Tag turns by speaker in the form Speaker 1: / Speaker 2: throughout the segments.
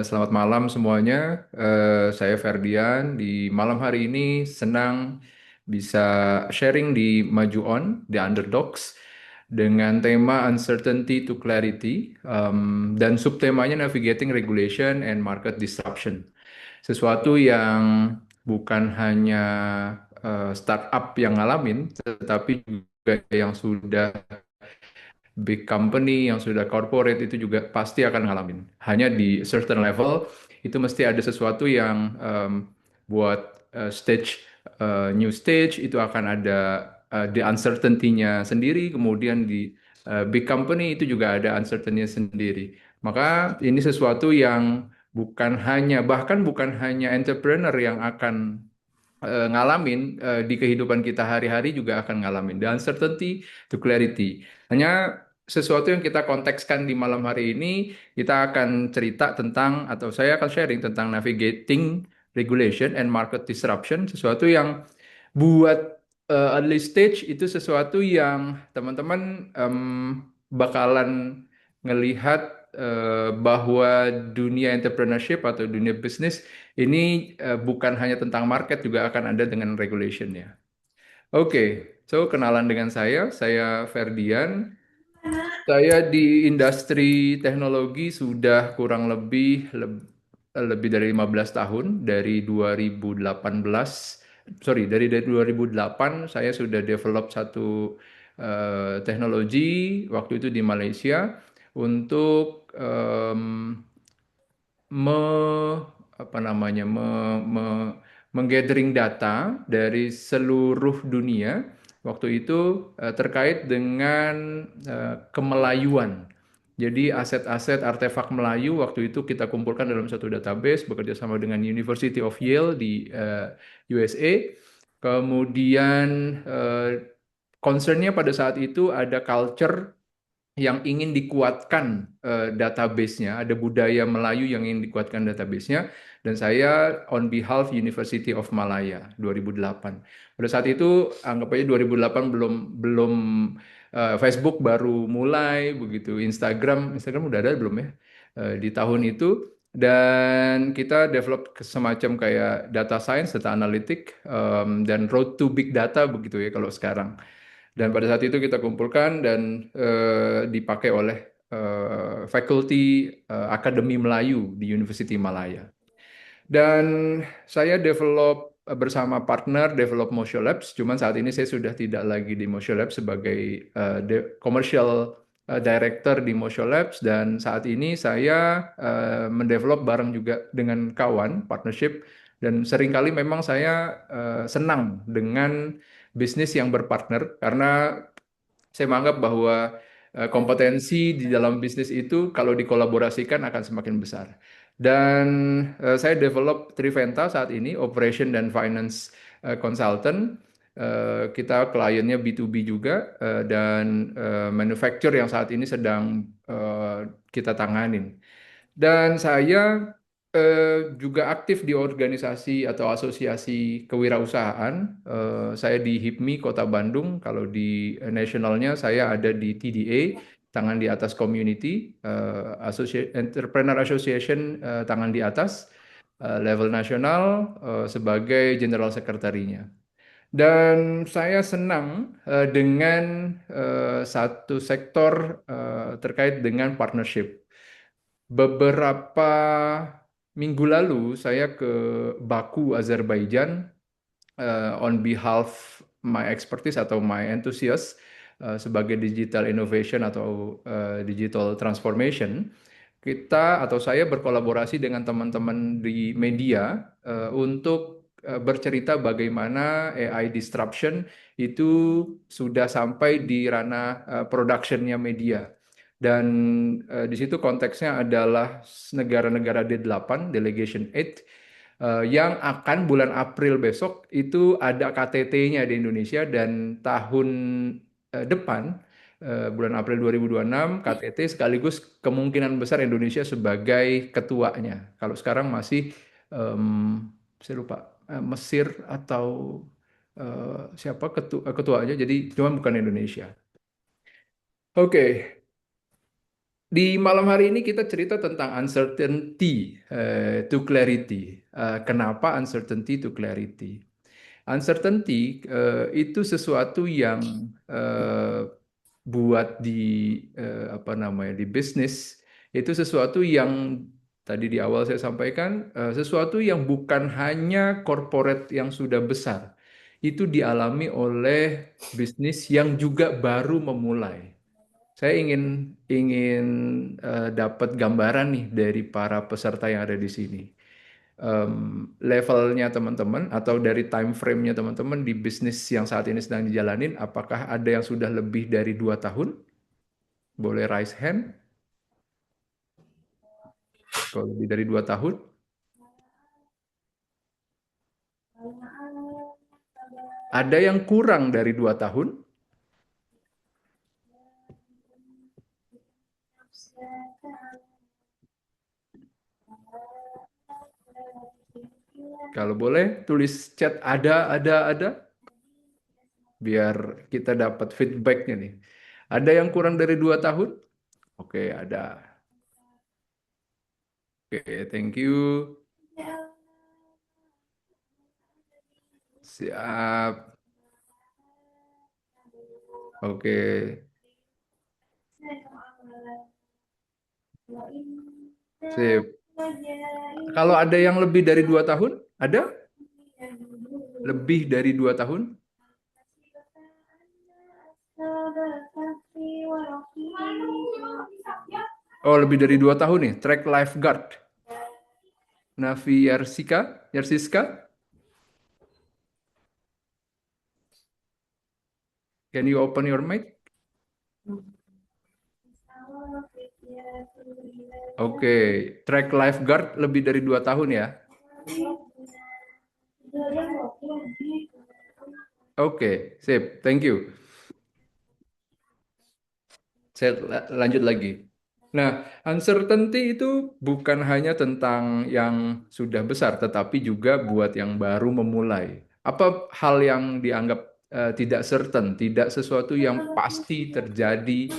Speaker 1: Selamat malam semuanya. Saya Ferdian. Di malam hari ini senang bisa sharing di Maju On, The Underdogs, dengan tema Uncertainty to Clarity, dan subtemanya Navigating Regulation and Market Disruption. Sesuatu yang bukan hanya startup yang ngalamin, tetapi juga yang sudah big company yang sudah corporate itu juga pasti akan ngalamin. Hanya di certain level itu mesti ada sesuatu yang buat new stage itu akan ada the uncertainty-nya sendiri, kemudian di big company itu juga ada uncertainty-nya sendiri. Maka ini sesuatu yang bahkan bukan hanya entrepreneur yang akan ngalamin di kehidupan kita hari-hari juga akan ngalamin. The uncertainty to clarity. Hanya sesuatu yang kita kontekskan di malam hari ini, kita akan cerita tentang, atau saya akan sharing tentang navigating regulation and market disruption, sesuatu yang buat early stage itu sesuatu yang teman-teman bakalan ngelihat bahwa dunia entrepreneurship atau dunia bisnis ini bukan hanya tentang market, juga akan ada dengan regulationnya. Oke, so kenalan dengan saya Ferdian. Saya di industri teknologi sudah kurang lebih dari 15 tahun. Dari 2018, sorry, dari 2008 saya sudah develop satu teknologi waktu itu di Malaysia untuk me apa namanya menggathering data dari seluruh dunia waktu itu terkait dengan kemelayuan. Jadi aset-aset artefak Melayu waktu itu kita kumpulkan dalam satu database bekerja sama dengan University of Yale di USA. Kemudian concernnya pada saat itu ada culture yang ingin dikuatkan database-nya, ada budaya Melayu yang ingin dikuatkan database-nya, dan saya on behalf University of Malaya 2008. Pada saat itu anggap aja 2008 belum belum Facebook baru mulai begitu, Instagram udah ada belum ya di tahun itu, dan kita develop semacam kayak data science, data analytic, dan road to big data begitu ya kalau sekarang. Dan pada saat itu kita kumpulkan dan dipakai oleh faculty Akademi Melayu di University Malaya. Dan saya develop bersama partner develop Motion Labs. Cuman saat ini saya sudah tidak lagi di Motion Labs sebagai commercial director di Motion Labs, dan saat ini saya mendevelop bareng juga dengan kawan partnership, dan seringkali memang saya senang dengan bisnis yang berpartner karena saya menganggap bahwa kompetensi di dalam bisnis itu kalau dikolaborasikan akan semakin besar. Dan saya develop Triventa saat ini, Operation dan Finance Consultant. Kita kliennya B2B juga, dan manufacture yang saat ini sedang kita tanganin. Dan saya juga aktif di organisasi atau asosiasi kewirausahaan. Saya di HIPMI Kota Bandung. Kalau di nasionalnya saya ada di TDA, Tangan di Atas Community, Entrepreneur Association, Tangan di Atas, level nasional, sebagai General Sekretarinya. Dan saya senang dengan satu sektor terkait dengan partnership. Beberapa minggu lalu saya ke Baku, Azerbaijan, on behalf my expertise atau my enthusiast sebagai digital innovation atau digital transformation. Kita atau saya berkolaborasi dengan teman-teman di media untuk bercerita bagaimana AI disruption itu sudah sampai di ranah productionnya media. Dan di situ konteksnya adalah negara-negara D8, Delegation 8, yang akan bulan April besok itu ada KTT-nya di Indonesia, dan tahun depan bulan April 2026 KTT, sekaligus kemungkinan besar Indonesia sebagai ketuanya. Kalau sekarang masih saya lupa Mesir atau siapa ketuanya, jadi cuma bukan Indonesia. Oke. Di malam hari ini kita cerita tentang uncertainty to clarity. Kenapa uncertainty to clarity? Uncertainty itu sesuatu yang buat di apa namanya di bisnis itu sesuatu yang tadi di awal saya sampaikan sesuatu yang bukan hanya corporate yang sudah besar. Itu dialami oleh bisnis yang juga baru memulai. Saya ingin dapat gambaran nih dari para peserta yang ada di sini. Levelnya teman-teman atau dari time frame-nya teman-teman di bisnis yang saat ini sedang dijalanin, apakah ada yang sudah lebih dari 2 tahun? Boleh raise hand. Kalau lebih dari 2 tahun, ada yang kurang dari 2 tahun. Kalau boleh tulis chat ada, biar kita dapat feedbacknya nih. Ada yang kurang dari 2 tahun? Oke, ada. Oke, thank you. Siap. Oke, sip. Kalau ada yang lebih dari 2 tahun, ada? Lebih dari 2 tahun? Oh, lebih dari 2 tahun nih. Track lifeguard. Navi Yarsiska, can you open your mic? Oke, track lifeguard lebih dari 2 tahun ya. Oke, sip. Thank you. Saya lanjut lagi. Nah, uncertainty itu bukan hanya tentang yang sudah besar, tetapi juga buat yang baru memulai. Apa hal yang dianggap tidak certain, tidak sesuatu yang pasti terjadi?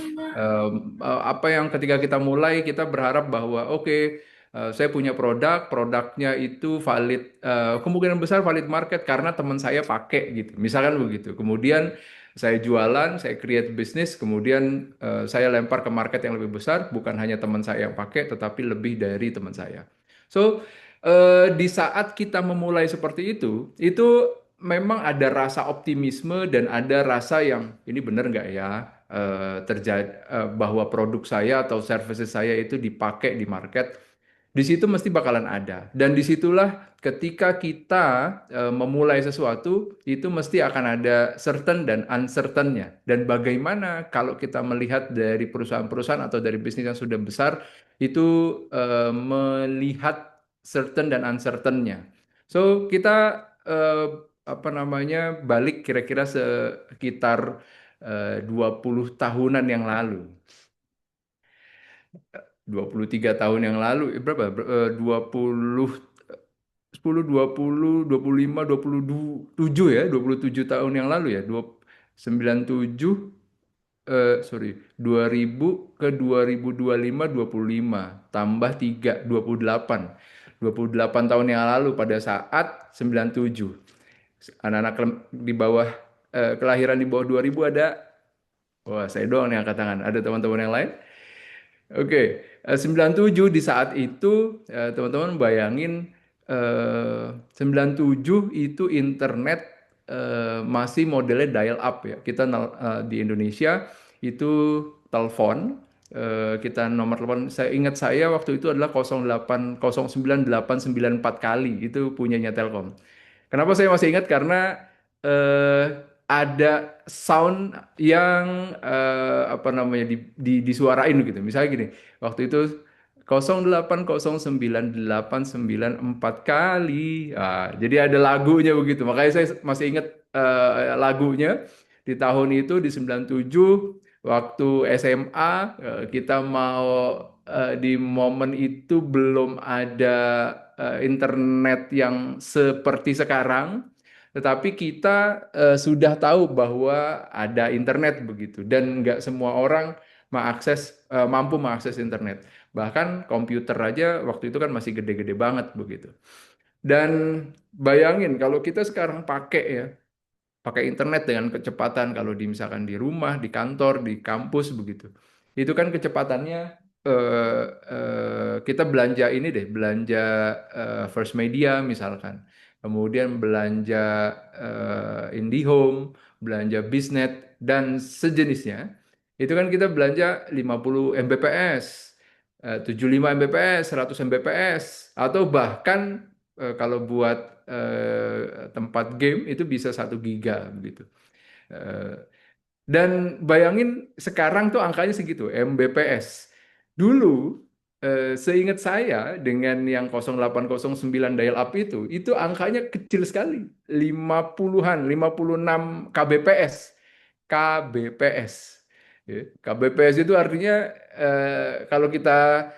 Speaker 1: Apa yang ketika kita mulai kita berharap bahwa oke, saya punya produknya itu valid, kemungkinan besar valid market karena teman saya pakai gitu. Misalkan begitu. Kemudian saya jualan, saya create bisnis, kemudian saya lempar ke market yang lebih besar, bukan hanya teman saya yang pakai, tetapi lebih dari teman saya. So, di saat kita memulai seperti itu memang ada rasa optimisme dan ada rasa yang ini benar nggak ya terjadi bahwa produk saya atau services saya itu dipakai di market. Di situ mesti bakalan ada. Dan disitulah ketika kita memulai sesuatu, itu mesti akan ada certain dan uncertain-nya. Dan bagaimana kalau kita melihat dari perusahaan-perusahaan atau dari bisnis yang sudah besar, itu melihat certain dan uncertain-nya. So, kita apa namanya balik kira-kira sekitar 20 tahunan yang lalu. 23 tahun yang lalu, berapa? 20, 10, 20, 25, 27 ya, 27 tahun yang lalu ya, 97, sorry, 2000 ke 2025, 25, tambah 3, 28 tahun yang lalu pada saat 97. Anak-anak di bawah, kelahiran di bawah 2000 ada, wah saya doang nih angkat tangan, ada teman-teman yang lain? Oke, 97 di saat itu teman-teman bayangin 97 itu internet masih modelnya dial up ya. Kita di Indonesia itu telepon, kita nomor telepon saya ingat saya waktu itu adalah 08 09894 kali itu punyanya Telkom. Kenapa saya masih ingat? Karena eh, ada sound yang apa namanya disuarain gitu. Misalnya gini, waktu itu 08098994 kali. Ah, jadi ada lagunya begitu. Makanya saya masih ingat lagunya di tahun itu di 97 waktu SMA kita mau di momen itu belum ada internet yang seperti sekarang, tetapi kita sudah tahu bahwa ada internet begitu dan nggak semua orang mampu mengakses internet. Bahkan komputer aja waktu itu kan masih gede-gede banget begitu. Dan bayangin kalau kita sekarang pakai internet dengan kecepatan kalau misalkan di rumah, di kantor, di kampus begitu. Itu kan kecepatannya kita belanja ini deh, belanja First Media misalkan. Kemudian belanja IndiHome, belanja Biznet dan sejenisnya. Itu kan kita belanja 50 Mbps, 75 Mbps, 100 Mbps atau bahkan kalau buat tempat game itu bisa 1 giga begitu. Eh, dan bayangin sekarang tuh angkanya segitu, Mbps. Dulu seingat saya dengan yang 0809 dial up itu angkanya kecil sekali, 50-an, 56 kbps. KBPS. Ya, KBPS itu artinya kalau kita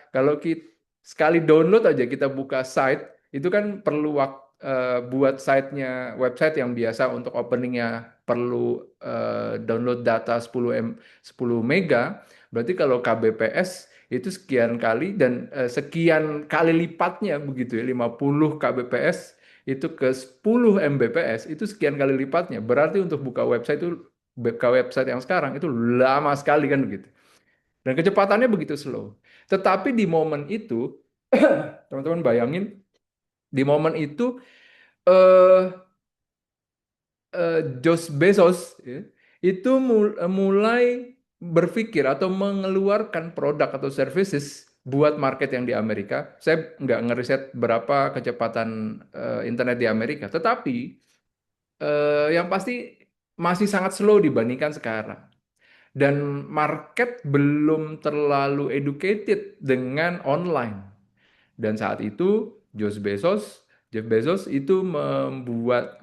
Speaker 1: sekali download aja kita buka site itu kan perlu buat website yang biasa untuk openingnya perlu download data 10 mega. Berarti kalau KBPS itu sekian kali dan sekian kali lipatnya begitu ya, 50 kbps itu ke 10 Mbps itu sekian kali lipatnya. Berarti untuk buka website itu ke website yang sekarang itu lama sekali kan begitu. Dan kecepatannya begitu slow. Tetapi di momen itu, teman-teman bayangin, di momen itu eh Josh Bezos ya, itu mulai berpikir atau mengeluarkan produk atau services buat market yang di Amerika. Saya nggak ngeriset berapa kecepatan internet di Amerika, tetapi yang pasti masih sangat slow dibandingkan sekarang. Dan market belum terlalu educated dengan online. Dan saat itu Jeff Bezos itu membuat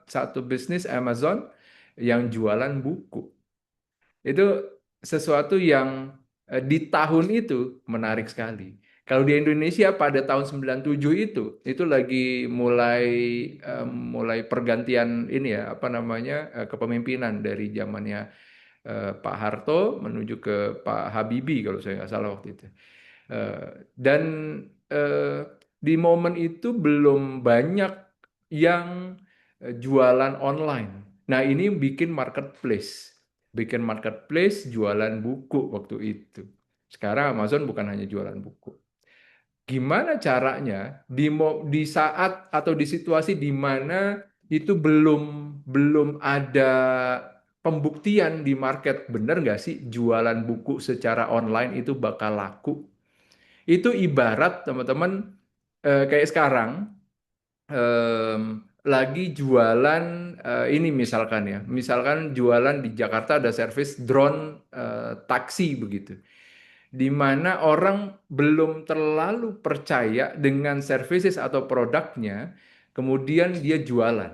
Speaker 1: satu bisnis Amazon yang jualan buku. Itu sesuatu yang di tahun itu menarik sekali. Kalau di Indonesia pada tahun 97 itu lagi mulai pergantian ini ya, apa namanya, kepemimpinan dari zamannya Pak Harto menuju ke Pak Habibie kalau saya nggak salah waktu itu. Dan di momen itu belum banyak yang jualan online. Nah, ini bikin marketplace jualan buku waktu itu. Sekarang Amazon bukan hanya jualan buku. Gimana caranya di saat atau di situasi di mana itu belum ada pembuktian di market, bener nggak sih jualan buku secara online itu bakal laku? Itu ibarat teman-teman kayak sekarang lagi jualan ini misalkan jualan di Jakarta ada servis drone taksi begitu, di mana orang belum terlalu percaya dengan services atau produknya, kemudian dia jualan.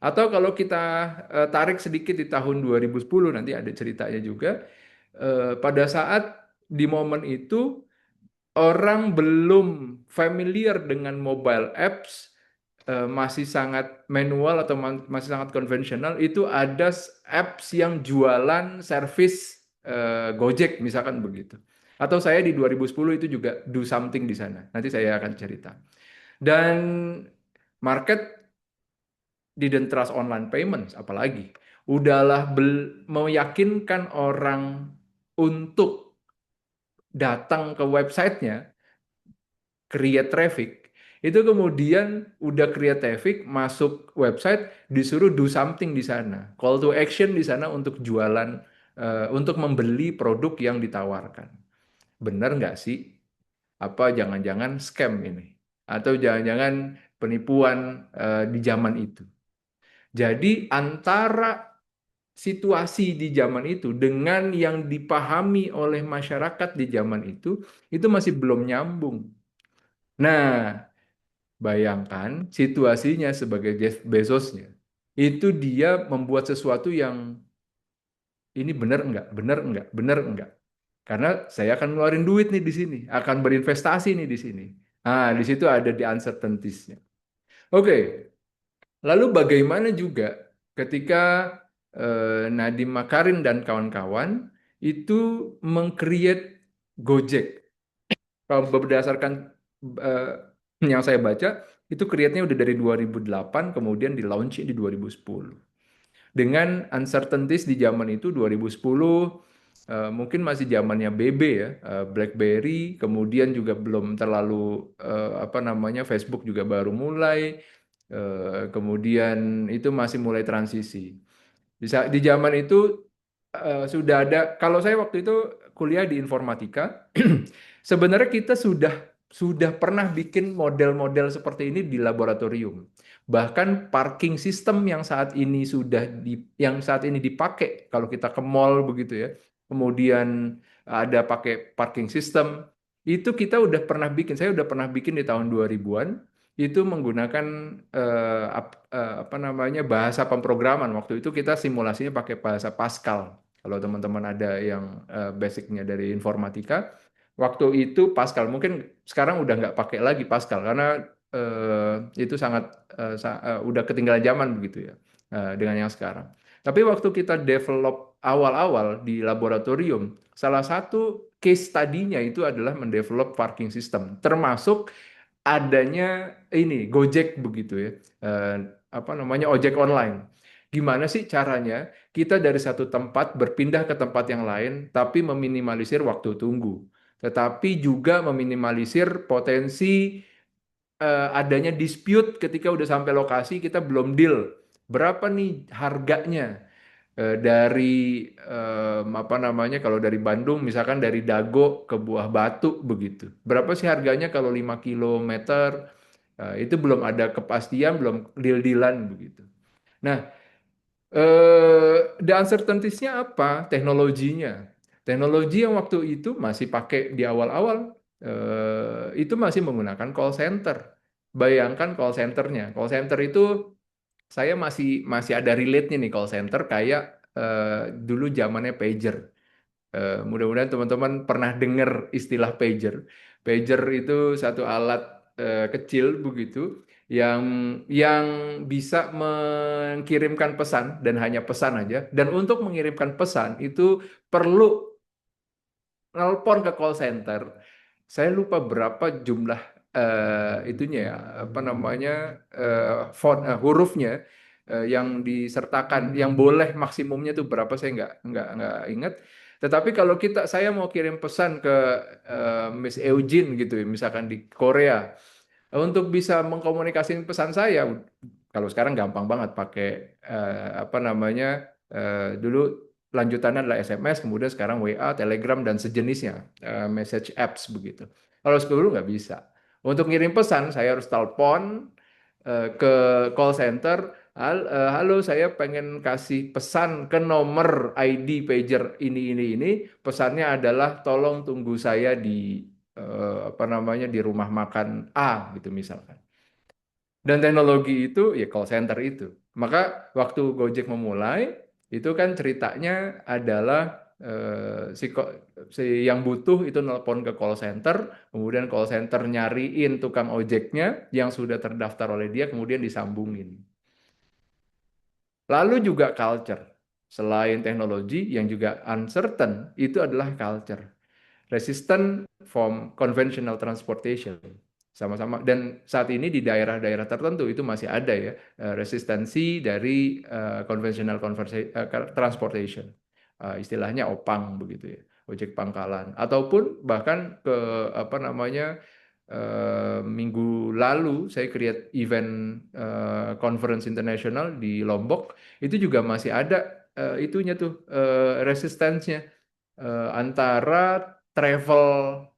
Speaker 1: Atau kalau kita tarik sedikit di tahun 2010 nanti ada ceritanya juga, pada saat di momen itu orang belum familiar dengan mobile apps, masih sangat manual atau masih sangat konvensional, itu ada apps yang jualan service Gojek misalkan begitu. Atau saya di 2010 itu juga do something di sana. Nanti saya akan cerita. Dan market didn't trust online payments apalagi. Udahlah meyakinkan orang untuk datang ke websitenya, create traffic, itu kemudian udah create traffic, masuk website, disuruh do something di sana. Call to action di sana untuk jualan, untuk membeli produk yang ditawarkan. Benar nggak sih? Apa jangan-jangan scam ini? Atau jangan-jangan penipuan di zaman itu? Jadi antara situasi di zaman itu dengan yang dipahami oleh masyarakat di zaman itu masih belum nyambung. Nah, bayangkan situasinya sebagai Jeff Bezosnya, itu dia membuat sesuatu yang ini benar enggak, benar enggak, benar enggak. Karena saya akan ngeluarin duit nih di sini, akan berinvestasi nih di sini. Nah, di situ ada di uncertainties-nya. Oke, lalu bagaimana juga ketika Nadiem Makarim dan kawan-kawan itu meng-create Gojek. Kalau berdasarkan eh, yang saya baca, itu create-nya udah dari 2008, kemudian di-launch di 2010. Dengan uncertainties di zaman itu 2010, mungkin masih zamannya BB ya, BlackBerry, kemudian juga belum terlalu apa namanya, Facebook juga baru mulai, kemudian itu masih mulai transisi. Di zaman itu sudah ada, kalau saya waktu itu kuliah di informatika, sebenarnya kita sudah pernah bikin model-model seperti ini di laboratorium. Bahkan parking system yang saat ini dipakai kalau kita ke mall begitu ya. Kemudian ada pakai parking system, itu kita udah pernah bikin. Saya udah pernah bikin di tahun 2000-an, itu menggunakan apa namanya, bahasa pemrograman. Waktu itu kita simulasinya pakai bahasa Pascal. Kalau teman-teman ada yang basicnya dari informatika, waktu itu Pascal. Mungkin sekarang udah nggak pakai lagi Pascal karena itu sangat udah ketinggalan zaman begitu ya dengan yang sekarang. Tapi waktu kita develop awal-awal di laboratorium, salah satu case study-nya itu adalah mendevelop parking system, termasuk adanya ini Gojek begitu ya, eh, apa namanya, ojek online. Gimana sih caranya kita dari satu tempat berpindah ke tempat yang lain, tapi meminimalisir waktu tunggu, tetapi juga meminimalisir potensi adanya dispute ketika udah sampai lokasi kita belum deal. Berapa nih harganya? Dari apa namanya, kalau dari Bandung misalkan dari Dago ke Buah Batu begitu. Berapa sih harganya kalau 5 kilometer? Itu belum ada kepastian, belum deal-dealan begitu. Nah, the uncertainties-nya apa? Teknologinya. Teknologi yang waktu itu masih pakai di awal-awal itu masih menggunakan call center. Bayangkan call centernya. Call center itu saya masih masih ada relate-nya nih, call center kayak dulu zamannya pager. Mudah-mudahan teman-teman pernah dengar istilah pager. Pager itu satu alat kecil begitu yang yang bisa mengirimkan pesan dan hanya pesan aja. Dan untuk mengirimkan pesan itu perlu nelpon ke call center. Saya lupa berapa jumlah itunya ya, apa namanya, hurufnya yang disertakan, yang boleh maksimumnya tuh berapa, saya nggak ingat. Tetapi kalau saya mau kirim pesan ke Miss Eugene gitu ya, misalkan di Korea, untuk bisa mengkomunikasikan pesan saya, kalau sekarang gampang banget pakai apa namanya, dulu lanjutannya adalah SMS, kemudian sekarang WA, Telegram dan sejenisnya, message apps begitu. Kalau dulu nggak bisa. Untuk ngirim pesan saya harus telepon ke call center. Halo, saya pengen kasih pesan ke nomor ID pager ini. Pesannya adalah tolong tunggu saya di apa namanya, di rumah makan A gitu misalkan. Dan teknologi itu ya call center itu. Maka waktu Gojek memulai, itu kan ceritanya adalah si yang butuh itu nelpon ke call center, kemudian call center nyariin tukang ojeknya yang sudah terdaftar oleh dia, kemudian disambungin. Lalu juga culture. Selain teknologi yang juga uncertain, itu adalah culture. Resistant from conventional transportation. Sama-sama, dan saat ini di daerah-daerah tertentu itu masih ada ya resistensi dari conventional transportation. Istilahnya opang begitu ya, ojek pangkalan, ataupun bahkan ke apa namanya, minggu lalu saya create event conference internasional di Lombok, itu juga masih ada itunya tuh resistensinya antara travel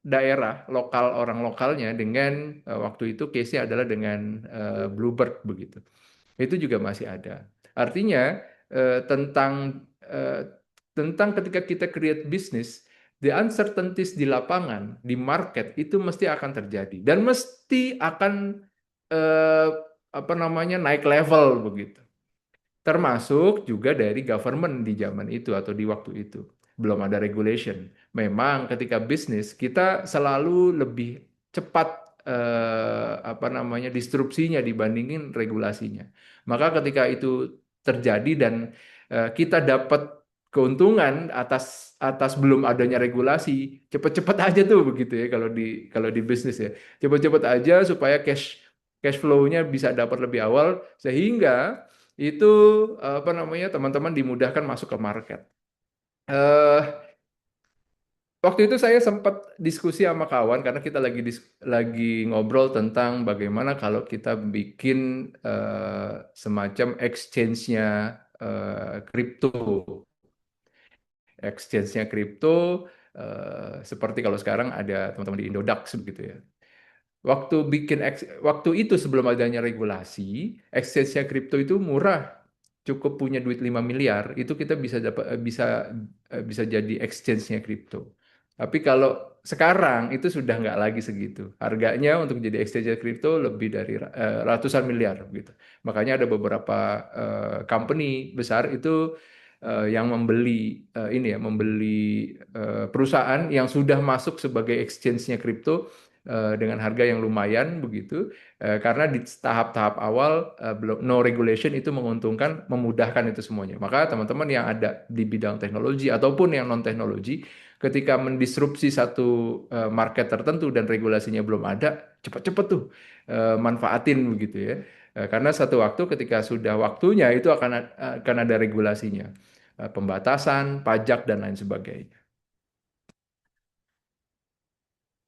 Speaker 1: daerah lokal, orang lokalnya dengan waktu itu case-nya adalah dengan Bluebird begitu. Itu juga masih ada. Artinya eh, tentang ketika kita create business, the uncertainties di lapangan, di market itu mesti akan terjadi dan mesti akan eh, apa namanya, naik level begitu. Termasuk juga dari government di zaman itu atau di waktu itu. Belum ada regulation. Memang ketika bisnis kita selalu lebih cepat apa namanya, disrupsinya dibandingin regulasinya. Maka ketika itu terjadi dan kita dapat keuntungan atas atas belum adanya regulasi, cepet-cepet aja tuh begitu ya kalau di bisnis ya, cepet-cepet aja supaya cash cash flow-nya bisa dapat lebih awal sehingga itu apa namanya teman-teman dimudahkan masuk ke market. Eh, Waktu itu saya sempat diskusi sama kawan karena kita lagi ngobrol tentang bagaimana kalau kita bikin semacam exchange-nya kripto. Exchange-nya kripto seperti kalau sekarang ada teman-teman di Indodax begitu ya. Waktu itu sebelum adanya regulasi, exchange-nya kripto itu murah. Cukup punya duit 5 miliar, itu kita bisa dapat bisa jadi exchange-nya kripto. Tapi kalau sekarang itu sudah nggak lagi segitu. Harganya untuk jadi exchange kripto lebih dari ratusan miliar gitu. Makanya ada beberapa company besar itu yang membeli perusahaan yang sudah masuk sebagai exchange-nya kripto dengan harga yang lumayan begitu. Karena di tahap-tahap awal belum no regulation itu menguntungkan, memudahkan itu semuanya. Maka teman-teman yang ada di bidang teknologi ataupun yang non teknologi, ketika mendisrupsi satu market tertentu dan regulasinya belum ada, cepat-cepat tuh manfaatin begitu ya. Karena satu waktu ketika sudah waktunya itu akan ada regulasinya, pembatasan, pajak dan lain sebagainya.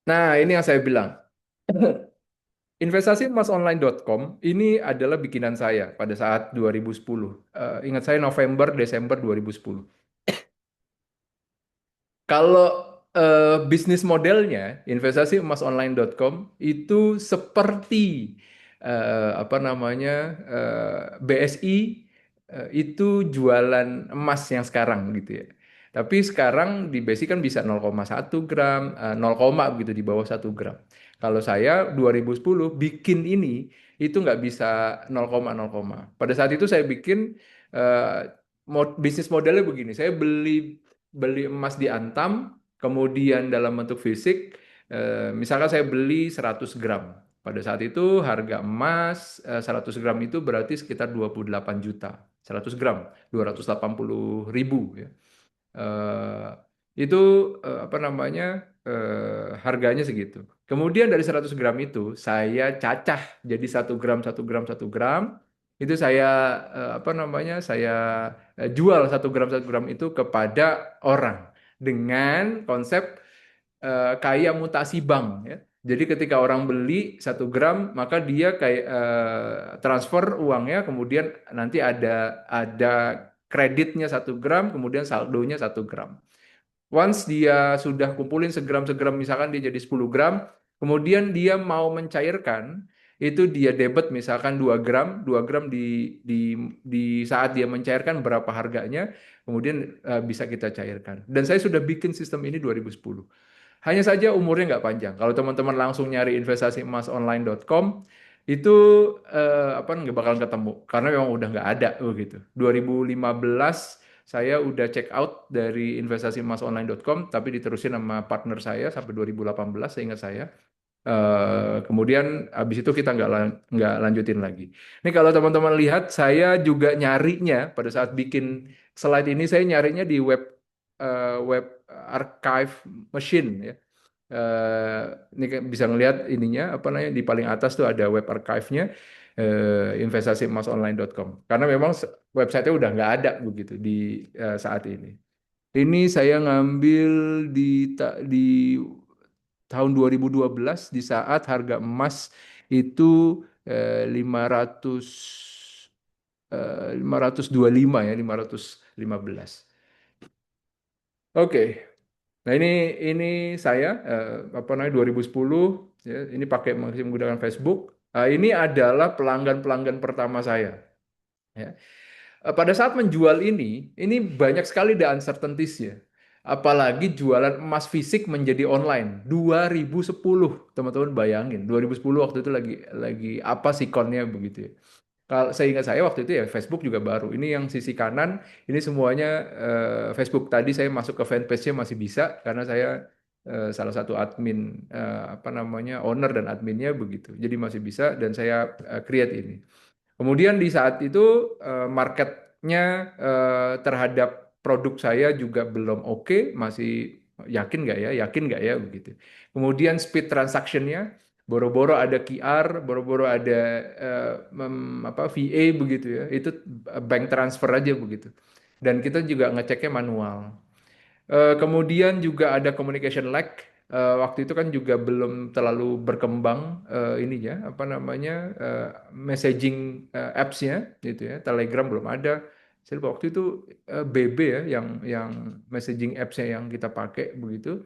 Speaker 1: Nah, ini yang saya bilang. Investasi emasonline.com ini adalah bikinan saya pada saat 2010. Ingat saya November, Desember 2010. Kalau bisnis modelnya investasi emasonline.com itu seperti apa namanya BSI itu jualan emas yang sekarang gitu ya. Tapi sekarang di BSI kan bisa 0,1 gram, 0, begitu di bawah 1 gram. Kalau saya 2010 bikin ini itu nggak bisa 0, 0. Pada saat itu saya bikin bisnis modelnya begini. Saya beli beli emas di Antam, kemudian dalam bentuk fisik, misalkan saya beli 100 gram. Pada saat itu harga emas 100 gram itu berarti sekitar 28 juta. 100 gram, 280.000 ya. Eh, itu apa namanya harganya segitu. Kemudian dari 100 gram itu saya cacah jadi 1 gram, 1 gram, 1 gram. Itu saya apa namanya saya jual 1 gram, 1 gram itu kepada orang dengan konsep kayak mutasi bank ya. Jadi ketika orang beli 1 gram, maka dia kayak transfer uangnya, kemudian nanti ada kreditnya 1 gram, kemudian saldonya 1 gram. Once dia sudah kumpulin segram-segram, misalkan dia jadi 10 gram, kemudian dia mau mencairkan, itu dia debit misalkan 2 gram, 2 gram di, di saat dia mencairkan berapa harganya, kemudian bisa kita cairkan. Dan saya sudah bikin sistem ini 2010. Hanya saja umurnya nggak panjang. Kalau teman-teman langsung nyari investasi emasonline.com, itu apa nggak bakal ketemu karena memang udah nggak ada begitu. 2015 saya udah check out dari investasi emasonline.com, tapi diterusin sama partner saya sampai 2018, seingat saya. Kemudian habis itu kita nggak lanjutin lagi. Ini kalau teman-teman lihat, saya juga nyarinya pada saat bikin slide ini, saya nyarinya di web archive machine ya. Eh, ini bisa ngelihat ininya apa namanya di paling atas tuh ada web archive-nya investasiemasonline.com. Karena memang website-nya udah nggak ada begitu di saat ini. Ini saya ngambil di di tahun 2012 di saat harga emas itu 500 525 ya, 515. Oke. Nah, ini saya apa namanya 2010 ya, ini masih menggunakan Facebook. Ini adalah pelanggan-pelanggan pertama saya ya. Pada saat menjual ini banyak sekali the uncertainties ya. Apalagi jualan emas fisik menjadi online. 2010, teman-teman bayangin. 2010 waktu itu lagi apa sikonnya begitu ya. Kalau saya ingat saya waktu itu ya Facebook juga baru. Ini yang sisi kanan, ini semuanya Facebook tadi saya masuk ke fanpage-nya masih bisa karena saya salah satu admin apa namanya owner dan adminnya begitu. Jadi masih bisa dan saya create ini. Kemudian di saat itu market marketnya terhadap produk saya juga belum oke, masih yakin nggak ya, yakin nggak ya begitu. Kemudian speed transactionnya, boro-boro ada QR, boro-boro ada VA begitu ya, itu bank transfer aja begitu. Dan kita juga ngeceknya manual. Kemudian juga ada communication lag. Waktu itu kan juga belum terlalu berkembang ininya apa namanya messaging apps-nya gitu ya. Telegram belum ada. Saya lupa waktu itu BB ya yang messaging apps-nya yang kita pakai begitu.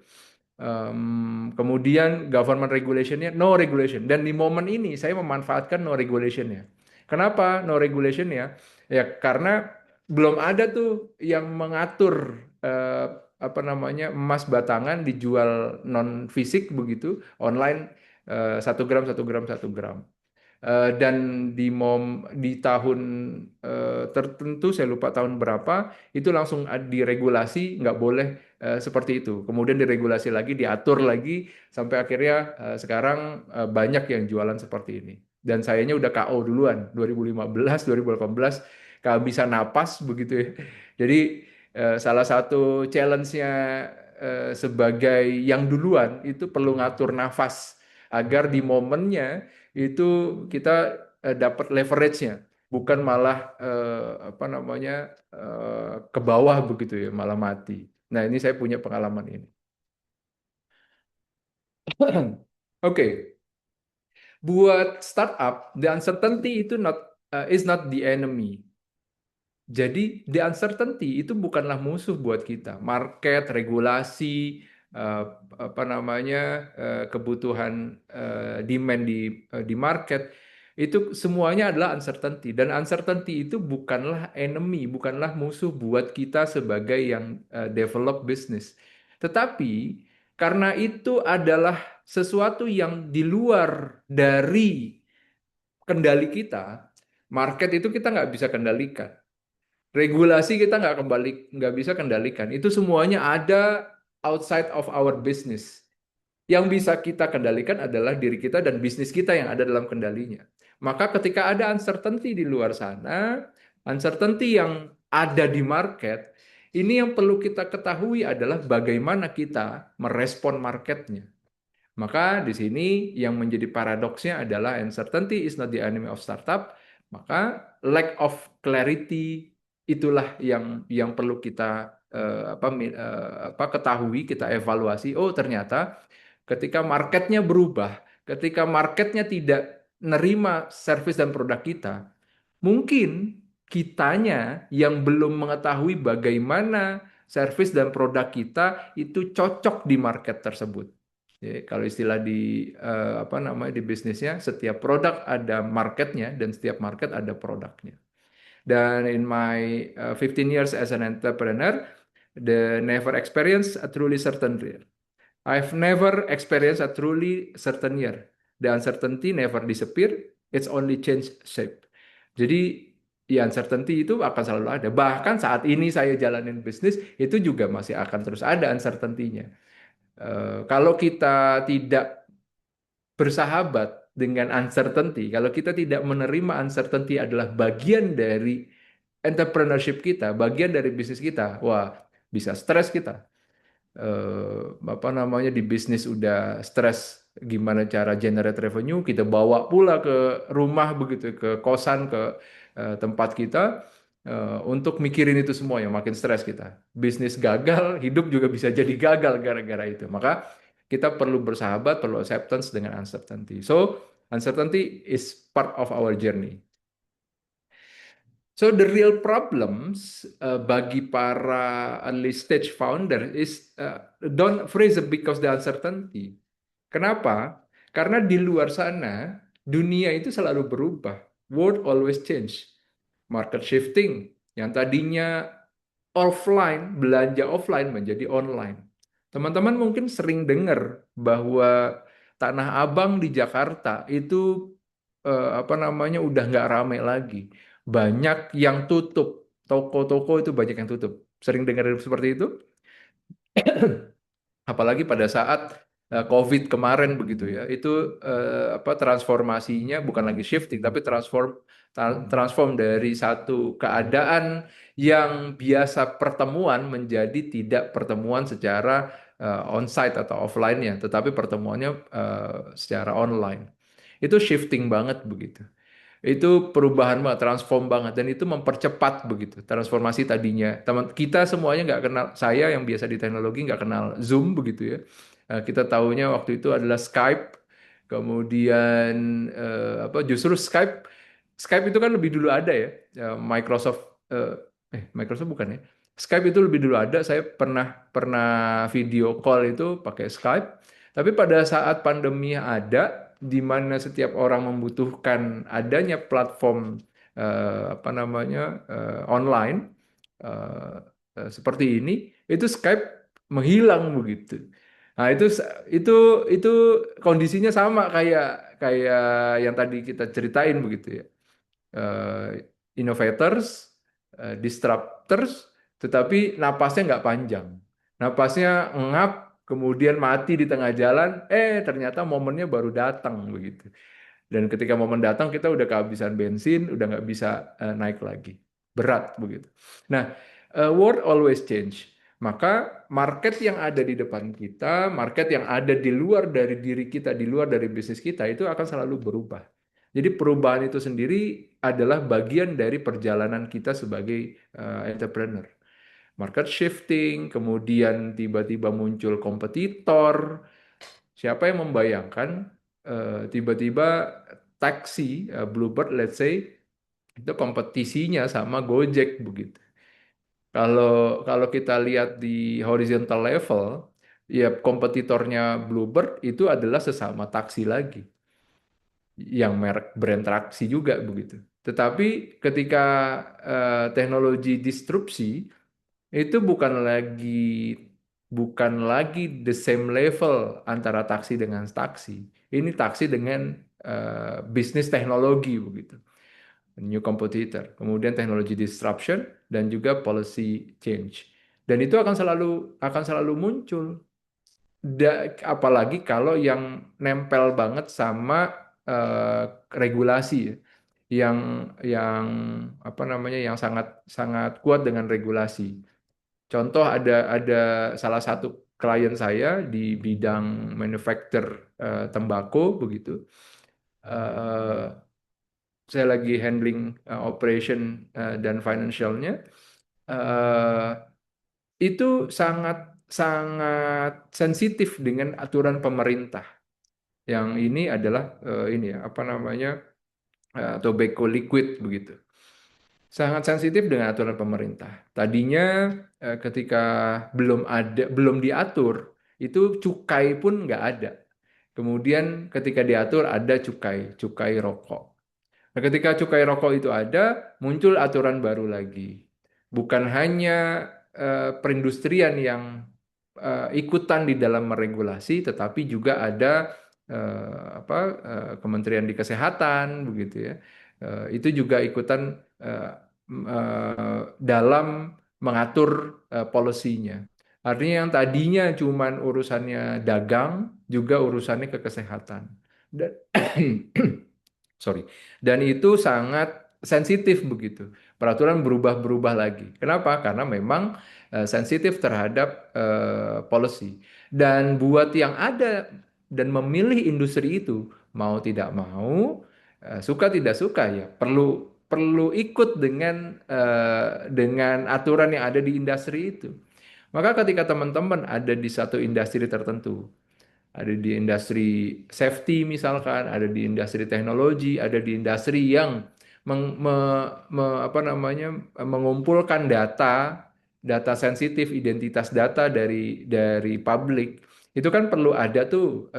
Speaker 1: Kemudian government regulationnya no regulation dan di momen ini saya memanfaatkan no regulationnya. Kenapa no regulationnya? Ya karena belum ada tuh yang mengatur apa namanya emas batangan dijual non fisik begitu online 1 gram 1 gram 1 gram. Dan di tahun tertentu saya lupa tahun berapa itu langsung diregulasi nggak boleh seperti itu. Kemudian diregulasi lagi, diatur lagi sampai akhirnya sekarang banyak yang jualan seperti ini. Dan sayanya udah KO duluan 2015, 2018 kehabisan napas begitu ya. Jadi salah satu challenge-nya sebagai yang duluan itu perlu ngatur nafas agar di momennya itu kita dapat leverage-nya, bukan malah apa namanya ke bawah begitu ya, malah mati. Nah, ini saya punya pengalaman ini. Oke, buat startup, the uncertainty itu is not the enemy. Jadi the uncertainty itu bukanlah musuh buat kita. Market, regulasi, eh, apa namanya kebutuhan demand di market itu semuanya adalah uncertainty dan uncertainty itu bukanlah enemy, bukanlah musuh buat kita sebagai yang develop business. Tetapi karena itu adalah sesuatu yang di luar dari kendali kita, market itu kita nggak bisa kendalikan. Regulasi kita nggak bisa kendalikan. Itu semuanya ada outside of our business. Yang bisa kita kendalikan adalah diri kita dan bisnis kita yang ada dalam kendalinya. Maka ketika ada uncertainty di luar sana, uncertainty yang ada di market, ini yang perlu kita ketahui adalah bagaimana kita merespon marketnya. Maka di sini yang menjadi paradoksnya adalah uncertainty is not the enemy of startup. Maka lack of clarity itulah yang perlu kita ketahui, kita evaluasi. Oh, ternyata ketika marketnya berubah, ketika marketnya tidak nerima service dan produk kita, mungkin kitanya yang belum mengetahui bagaimana service dan produk kita itu cocok di market tersebut. Jadi, kalau istilah di apa namanya di bisnisnya, setiap produk ada marketnya dan setiap market ada produknya. Dan in my 15 years as an entrepreneur, the never experience a truly certain year. I've never experienced a truly certain year. The uncertainty never disappear, it's only change shape. Jadi ya uncertainty itu akan selalu ada. Bahkan saat ini saya jalanin bisnis itu juga masih akan terus ada uncertainty-nya. Kalau kita tidak bersahabat dengan uncertainty, kalau kita tidak menerima uncertainty adalah bagian dari entrepreneurship kita, bagian dari bisnis kita, wah bisa stres kita. Apa namanya di bisnis udah stres gimana cara generate revenue, kita bawa pula ke rumah begitu, ke kosan, ke tempat kita untuk mikirin itu semua yang makin stres kita. Bisnis gagal, hidup juga bisa jadi gagal gara-gara itu. Maka kita perlu bersahabat, perlu acceptance dengan uncertainty. So, uncertainty is part of our journey. So the real problems bagi para early stage founder is don't freeze it because the uncertainty. Kenapa? Karena di luar sana dunia itu selalu berubah. World always change. Market shifting. Yang tadinya offline, belanja offline menjadi online. Teman-teman mungkin sering dengar bahwa Tanah Abang di Jakarta itu apa namanya udah nggak ramai lagi. Banyak yang tutup. Toko-toko itu banyak yang tutup. Sering dengar seperti itu? Apalagi pada saat COVID kemarin begitu ya. Itu apa transformasinya bukan lagi shifting tapi transform dari satu keadaan yang biasa pertemuan menjadi tidak pertemuan secara onsite atau offline-nya, tetapi pertemuannya secara online. Itu shifting banget begitu. Itu perubahan banget, transform banget, dan itu mempercepat begitu transformasi tadinya. Teman kita semuanya nggak kenal, saya yang biasa di teknologi nggak kenal Zoom begitu ya. Kita tahunya waktu itu adalah Skype, kemudian apa justru Skype itu kan lebih dulu ada ya. Microsoft Microsoft bukan ya. Skype itu lebih dulu ada. Saya pernah pernah video call itu pakai Skype. Tapi pada saat pandemi ada, di mana setiap orang membutuhkan adanya platform apa namanya online eh, seperti ini, itu Skype menghilang begitu. Nah itu itu kondisinya sama kayak kayak yang tadi kita ceritain begitu ya. Eh, Innovators, disruptors, tetapi napasnya nggak panjang. Napasnya ngap, kemudian mati di tengah jalan, ternyata momennya baru datang begitu. Dan ketika momen datang kita udah kehabisan bensin, udah nggak bisa naik lagi. Berat begitu. Nah, world always change. Maka market yang ada di depan kita, market yang ada di luar dari diri kita, di luar dari bisnis kita, itu akan selalu berubah. Jadi perubahan itu sendiri adalah bagian dari perjalanan kita sebagai entrepreneur. Market shifting, kemudian tiba-tiba muncul kompetitor. Siapa yang membayangkan tiba-tiba taksi Bluebird, let's say, itu kompetisinya sama Gojek begitu. Kalau kita lihat di horizontal level, ya kompetitornya Bluebird itu adalah sesama taksi lagi, yang merek brand traksi juga begitu. Tetapi ketika teknologi disrupsi itu bukan lagi the same level antara taksi dengan taksi. Ini taksi dengan bisnis teknologi begitu. New competitor, kemudian teknologi disruption dan juga policy change. Dan itu akan selalu muncul. Apalagi kalau yang nempel banget sama eh, regulasi ya. yang yang apa namanya yang sangat sangat kuat dengan regulasi. Contoh ada salah satu klien saya di bidang manufacture tembakau begitu. Eh, saya lagi handling operation dan financialnya. Eh, itu sangat sangat sensitif dengan aturan pemerintah. Yang ini adalah ini ya apa namanya tobacco liquid begitu. Sangat sensitif dengan aturan pemerintah. Tadinya ketika belum diatur, itu cukai pun nggak ada. Kemudian ketika diatur ada cukai rokok. Nah, ketika cukai rokok itu ada, muncul aturan baru lagi. Bukan hanya perindustrian yang ikutan di dalam meregulasi, tetapi juga ada kementerian di kesehatan begitu ya. Itu juga ikutan dalam mengatur polisinya. Artinya yang tadinya cuman urusannya dagang, juga urusannya ke kesehatan. Dan sorry. Dan itu sangat sensitif begitu. Peraturan berubah-berubah lagi. Kenapa? Karena memang sensitif terhadap policy. Dan buat yang ada dan memilih industri itu, mau tidak mau, suka tidak suka ya, perlu perlu ikut dengan aturan yang ada di industri itu. Maka ketika teman-teman ada di satu industri tertentu, ada di industri safety misalkan, ada di industri teknologi, ada di industri yang apa namanya mengumpulkan data sensitif, identitas data dari publik. Itu kan perlu ada tuh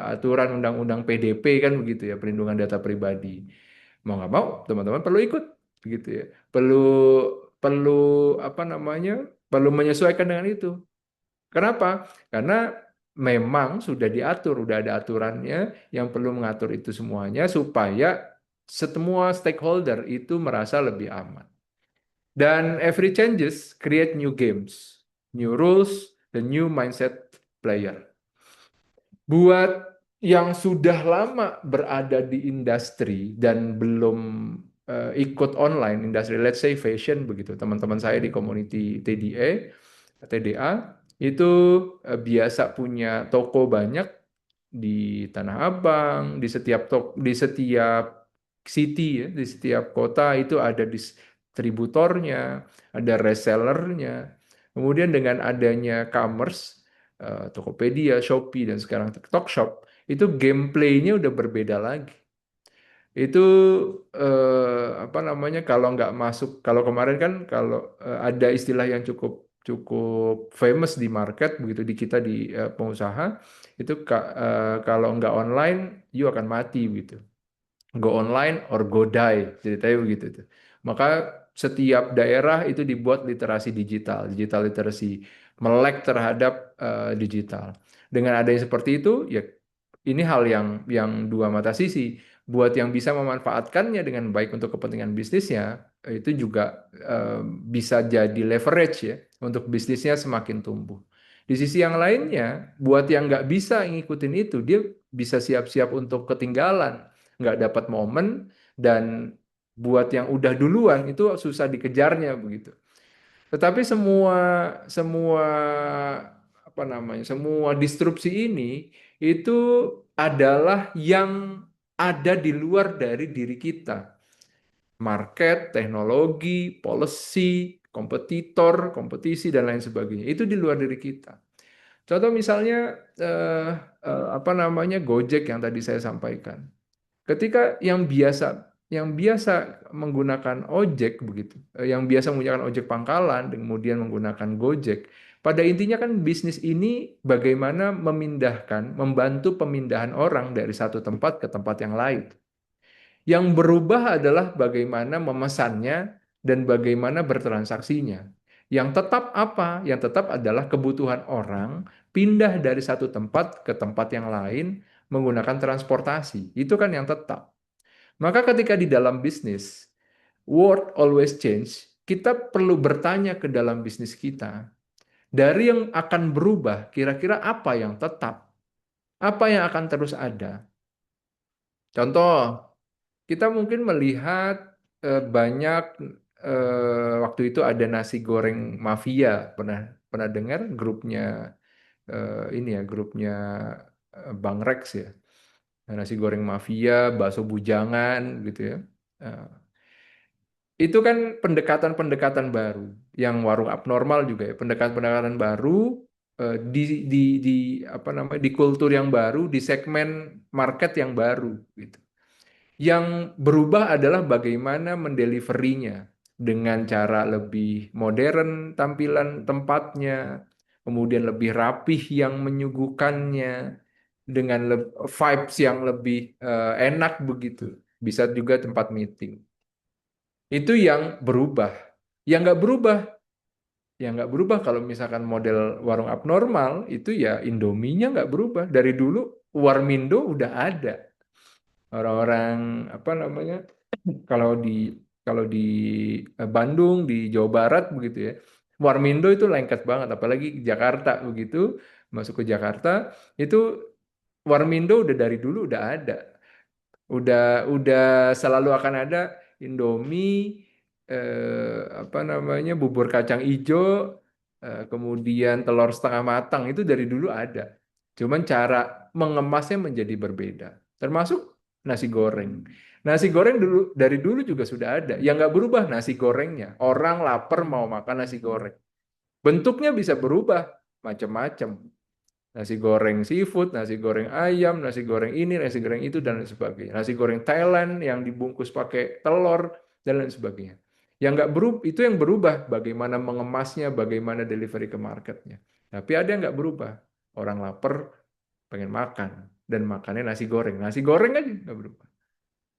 Speaker 1: aturan undang-undang PDP kan begitu ya, perlindungan data pribadi. Mau nggak mau, teman-teman perlu ikut gitu ya. Perlu perlu apa namanya? Perlu menyesuaikan dengan itu. Kenapa? Karena memang sudah diatur, sudah ada aturannya yang perlu mengatur itu semuanya supaya semua stakeholder itu merasa lebih aman. Dan every changes create new games, new rules, the new mindset player. Buat yang sudah lama berada di industri dan belum ikut online industri, let's say fashion begitu, teman-teman saya di community TDA itu biasa punya toko banyak di Tanah Abang, di setiap city ya, di setiap kota itu ada distributornya, ada resellernya. Kemudian dengan adanya commerce, Tokopedia, Shopee, dan sekarang TikTok Shop, itu gameplaynya udah berbeda lagi. Itu apa namanya, kalau nggak masuk, kalau kemarin kan kalau ada istilah yang cukup cukup famous di market begitu di kita di pengusaha itu kalau nggak online you akan mati gitu, go online or go die, ceritanya begitu tuh. Maka setiap daerah itu dibuat literasi digital, digital literasi, melek terhadap digital. Dengan adanya seperti itu, ya ini hal yang dua mata sisi. Buat yang bisa memanfaatkannya dengan baik untuk kepentingan bisnisnya, itu juga bisa jadi leverage ya untuk bisnisnya semakin tumbuh. Di sisi yang lainnya, buat yang nggak bisa ngikutin itu, dia bisa siap-siap untuk ketinggalan, nggak dapat momen, dan buat yang udah duluan itu susah dikejarnya begitu. Tetapi semua semua apa namanya, semua disrupsi ini itu adalah yang ada di luar dari diri kita. Market, teknologi, policy, kompetitor, kompetisi dan lain sebagainya. Itu di luar diri kita. Contoh misalnya apa namanya Gojek yang tadi saya sampaikan. Ketika yang biasa menggunakan ojek begitu, yang biasa menggunakan ojek pangkalan dan kemudian menggunakan Gojek, pada intinya kan bisnis ini bagaimana membantu pemindahan orang dari satu tempat ke tempat yang lain. Yang berubah adalah bagaimana memesannya dan bagaimana bertransaksinya. Yang tetap apa? Yang tetap adalah kebutuhan orang pindah dari satu tempat ke tempat yang lain menggunakan transportasi. Itu kan yang tetap. Maka ketika di dalam bisnis, world always change, kita perlu bertanya ke dalam bisnis kita, dari yang akan berubah, kira-kira apa yang tetap? Apa yang akan terus ada? Contoh, kita mungkin melihat banyak waktu itu ada nasi goreng mafia, pernah pernah dengar grupnya ini ya, grupnya Bang Rex ya. Nasi goreng mafia, bakso bujangan gitu ya. Eh, Itu kan pendekatan-pendekatan baru, yang warung abnormal juga ya, pendekatan-pendekatan baru di apa namanya, di kultur yang baru, di segmen market yang baru gitu. Yang berubah adalah bagaimana mendeliverinya dengan cara lebih modern tampilan tempatnya, kemudian lebih rapih yang menyuguhkannya, dengan vibes yang lebih enak begitu. Bisa juga tempat meeting. Itu yang berubah. Yang nggak berubah, yang nggak berubah kalau misalkan model warung abnormal itu ya Indominya nggak berubah. Dari dulu Warmindo udah ada. Orang-orang apa namanya, kalau di kalau di Bandung, di Jawa Barat begitu ya, Warmindo itu lengket banget. Apalagi Jakarta begitu, masuk ke Jakarta itu Warmindo udah dari dulu udah ada. Udah selalu akan ada Indomie, apa namanya, bubur kacang ijo, kemudian telur setengah matang itu dari dulu ada. Cuman cara mengemasnya menjadi berbeda. Termasuk nasi goreng. Nasi goreng dulu dari dulu juga sudah ada. Yang nggak berubah nasi gorengnya. Orang lapar mau makan nasi goreng. Bentuknya bisa berubah macam-macam. Nasi goreng seafood, nasi goreng ayam, nasi goreng ini, nasi goreng itu, dan lain sebagainya. Nasi goreng Thailand yang dibungkus pakai telur, dan lain sebagainya. Yang nggak berubah, itu yang berubah, bagaimana mengemasnya, bagaimana delivery ke marketnya. Tapi ada yang nggak berubah. Orang lapar, pengen makan, dan makannya nasi goreng. Nasi goreng aja nggak berubah.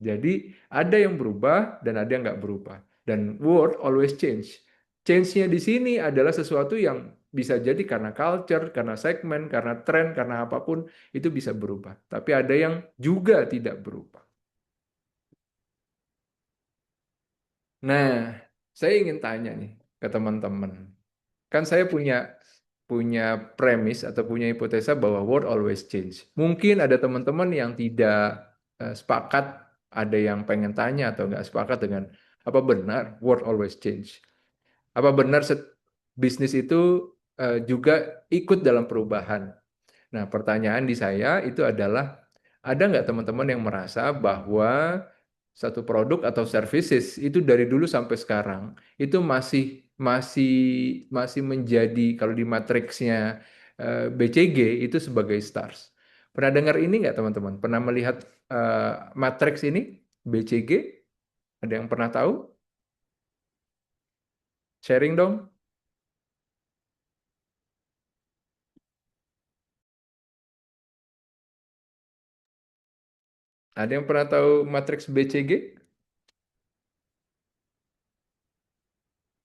Speaker 1: Jadi ada yang berubah dan ada yang nggak berubah. Dan world always change. Change-nya di sini adalah sesuatu yang bisa jadi karena culture, karena segmen, karena tren, karena apapun, itu bisa berubah. Tapi ada yang juga tidak berubah. Nah, saya ingin tanya nih ke teman-teman. Kan saya punya premis atau punya hipotesa bahwa world always change. Mungkin ada teman-teman yang tidak sepakat, ada yang pengen tanya atau nggak sepakat dengan apa benar world always change. Apa benar bisnis itu juga ikut dalam perubahan. Nah, pertanyaan di saya itu adalah, ada nggak teman-teman yang merasa bahwa satu produk atau services itu dari dulu sampai sekarang itu masih masih menjadi, kalau di matriksnya BCG itu sebagai stars. Pernah dengar ini nggak teman-teman? Pernah melihat matriks ini BCG? Ada yang pernah tahu? Sharing dong. Ada yang pernah tahu matriks BCG?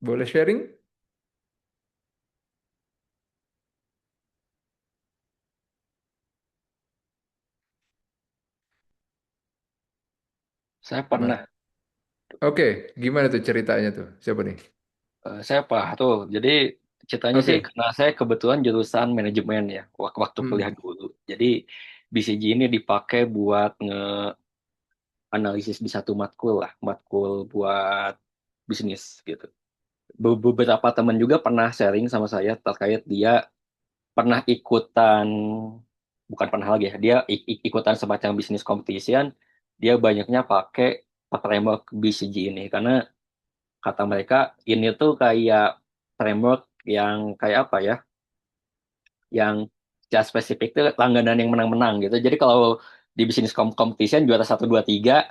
Speaker 1: Boleh sharing?
Speaker 2: Saya
Speaker 1: Ma-
Speaker 2: pernah,
Speaker 1: Oke, gimana tuh ceritanya tuh? Siapa nih?
Speaker 2: saya pernah tuh. Jadi ceritanya sih
Speaker 1: Oke.
Speaker 2: karena saya kebetulan jurusan manajemen ya waktu kuliah
Speaker 1: Hmm.
Speaker 2: dulu. Jadi BCG ini dipakai buat nge-analisis di satu matkul lah, matkul buat bisnis gitu. Beberapa teman juga pernah sharing sama saya terkait dia pernah ikutan, bukan pernah lagi ya, dia ikutan semacam bisnis competition. Dia banyaknya pakai framework BCG ini karena kata mereka ini tuh kayak framework yang kayak apa ya, yang secara spesifik tuh langganan yang menang-menang gitu. Jadi kalau di bisnis competition juara satu 2 3,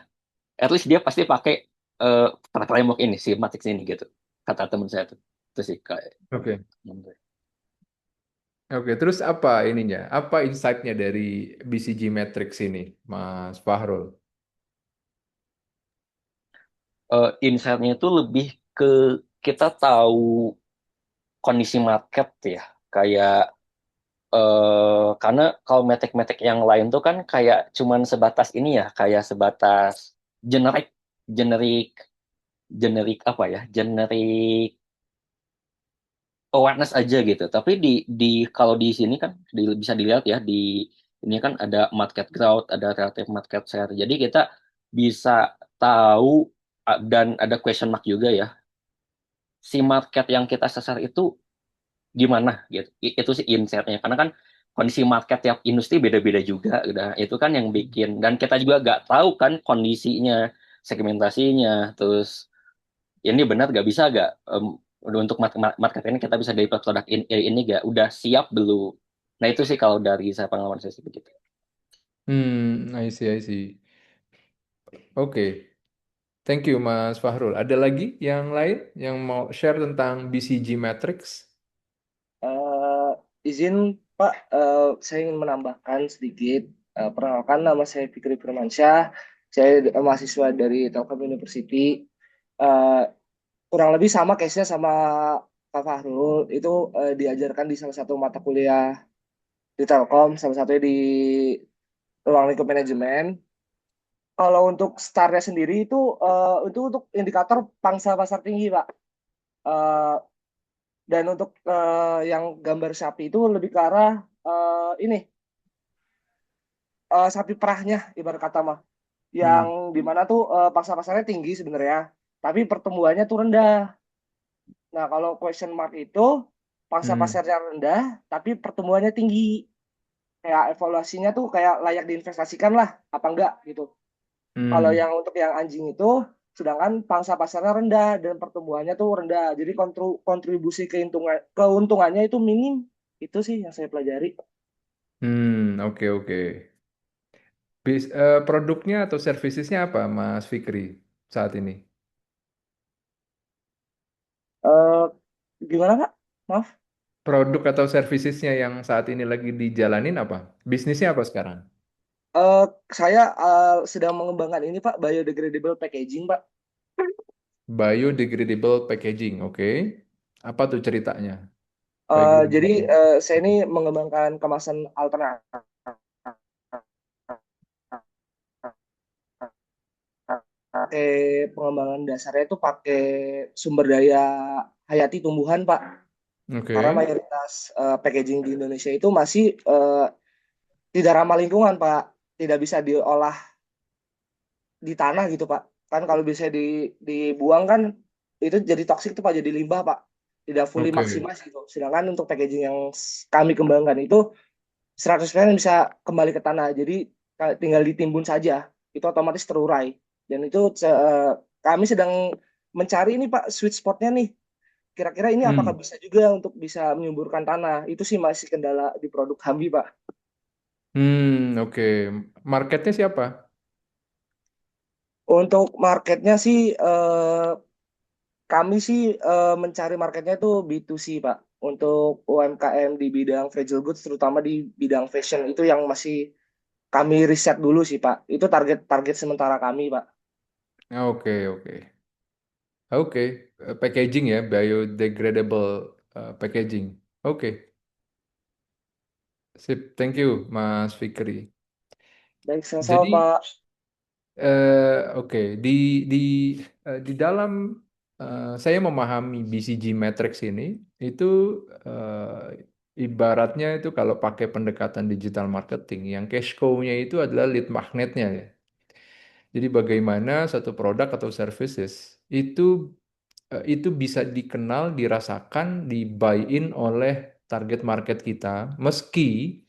Speaker 2: at least dia pasti pakai eh, framework ini si Matrix ini gitu. Kata teman saya tuh. Itu sih kayak.
Speaker 1: Oke. Oke, terus apa ininya? Apa insight-nya dari BCG Matrix ini, Mas Fahrul?
Speaker 2: Insight-nya itu lebih ke kita tahu kondisi market ya. Kayak karena kalau metek-metek yang lain tuh kan kayak cuman sebatas ini ya, kayak sebatas generik generik generik apa ya, generik awareness aja gitu. Tapi di kalau di sini kan bisa dilihat ya, di ini kan ada market growth, ada relative market share. Jadi kita bisa tahu, dan ada question mark juga ya, si market yang kita sasar itu gimana gitu. Itu sih insight-nya. Karena kan kondisi market tiap industri beda-beda juga. Udah itu kan yang bikin, dan kita juga nggak tahu kan kondisinya, segmentasinya, terus ini benar nggak bisa nggak, untuk market ini kita bisa deliver produk ini nggak, udah siap belum. Nah itu sih kalau dari saya, pengalaman saya sih begitu.
Speaker 1: I see, I see. Oke, thank you Mas Fahrul. Ada lagi yang lain yang mau share tentang BCG Matrix?
Speaker 3: Eh, izin Pak, saya ingin menambahkan sedikit. Perkenalkan, nama saya Fikri Firmansyah. Saya mahasiswa dari Telkom University. Eh, Kurang lebih sama case-nya sama Pak Fahrul. Itu diajarkan di salah satu mata kuliah di Telkom, salah satunya di ruang lingkup manajemen. Kalau untuk startnya sendiri itu untuk indikator pangsa pasar tinggi, Pak. Eh, dan untuk yang gambar sapi itu lebih ke arah ini sapi perahnya, ibarat kata mah, yang
Speaker 1: Hmm.
Speaker 3: dimana tuh pangsa pasarnya tinggi sebenarnya, tapi pertumbuhannya tuh rendah. Nah, kalau question mark itu pangsa
Speaker 1: Hmm.
Speaker 3: pasarnya rendah tapi pertumbuhannya tinggi. Kayak evaluasinya tuh kayak layak diinvestasikan lah apa enggak gitu. Kalau
Speaker 1: Hmm.
Speaker 3: yang untuk yang anjing itu, sedangkan pangsa pasarnya rendah dan pertumbuhannya tuh rendah, jadi kontribusi keuntungannya itu minim. Itu sih yang saya pelajari.
Speaker 1: Oke, oke. Produknya atau servicesnya apa, Mas Fikri, saat ini?
Speaker 3: eh Gimana Kak? Maaf.
Speaker 1: Produk atau servicesnya yang saat ini lagi dijalanin apa? Bisnisnya apa sekarang?
Speaker 3: Eh, saya sedang mengembangkan ini Pak, biodegradable packaging Pak.
Speaker 1: Biodegradable packaging, oke. Apa tuh ceritanya?
Speaker 3: Jadi
Speaker 1: Biodegradable.
Speaker 3: saya ini mengembangkan kemasan alternatif. Pakai pengembangan dasarnya itu pakai sumber daya hayati tumbuhan Pak.
Speaker 1: Oke.
Speaker 3: karena mayoritas packaging di Indonesia itu masih tidak ramah lingkungan, Pak. Tidak bisa diolah di tanah gitu, Pak. Kan kalau bisa dibuang kan itu jadi toksik tuh Pak, jadi limbah, Pak. Tidak fully
Speaker 1: Oke.
Speaker 3: maksimal gitu. Sedangkan untuk packaging yang kami kembangkan itu 100% bisa kembali ke tanah. Jadi tinggal ditimbun saja. Itu otomatis terurai. Dan itu kami sedang mencari ini Pak sweet spotnya nih. Kira-kira ini apakah
Speaker 1: Hmm.
Speaker 3: bisa juga untuk bisa menyuburkan tanah? Itu sih masih kendala di produk Hambi, Pak.
Speaker 1: Oke. Marketnya siapa?
Speaker 3: Untuk marketnya sih kami sih mencari marketnya itu B2C, Pak. Untuk UMKM di bidang fragile goods, terutama di bidang fashion, itu yang masih kami riset dulu sih, Pak. Itu target sementara kami, Pak.
Speaker 1: Oke, oke. Oke, packaging ya, biodegradable packaging. Oke, sip. Thank you, Mas Fikri.
Speaker 3: Baik, sama-sama,
Speaker 1: Jadi,
Speaker 3: Pak.
Speaker 1: oke, di di dalam saya memahami BCG Matrix ini, itu ibaratnya itu kalau pakai pendekatan digital marketing, yang cash cow-nya itu adalah lead magnetnya ya. Jadi bagaimana satu produk atau services itu bisa dikenal, dirasakan, di-buy-in oleh target market kita, meski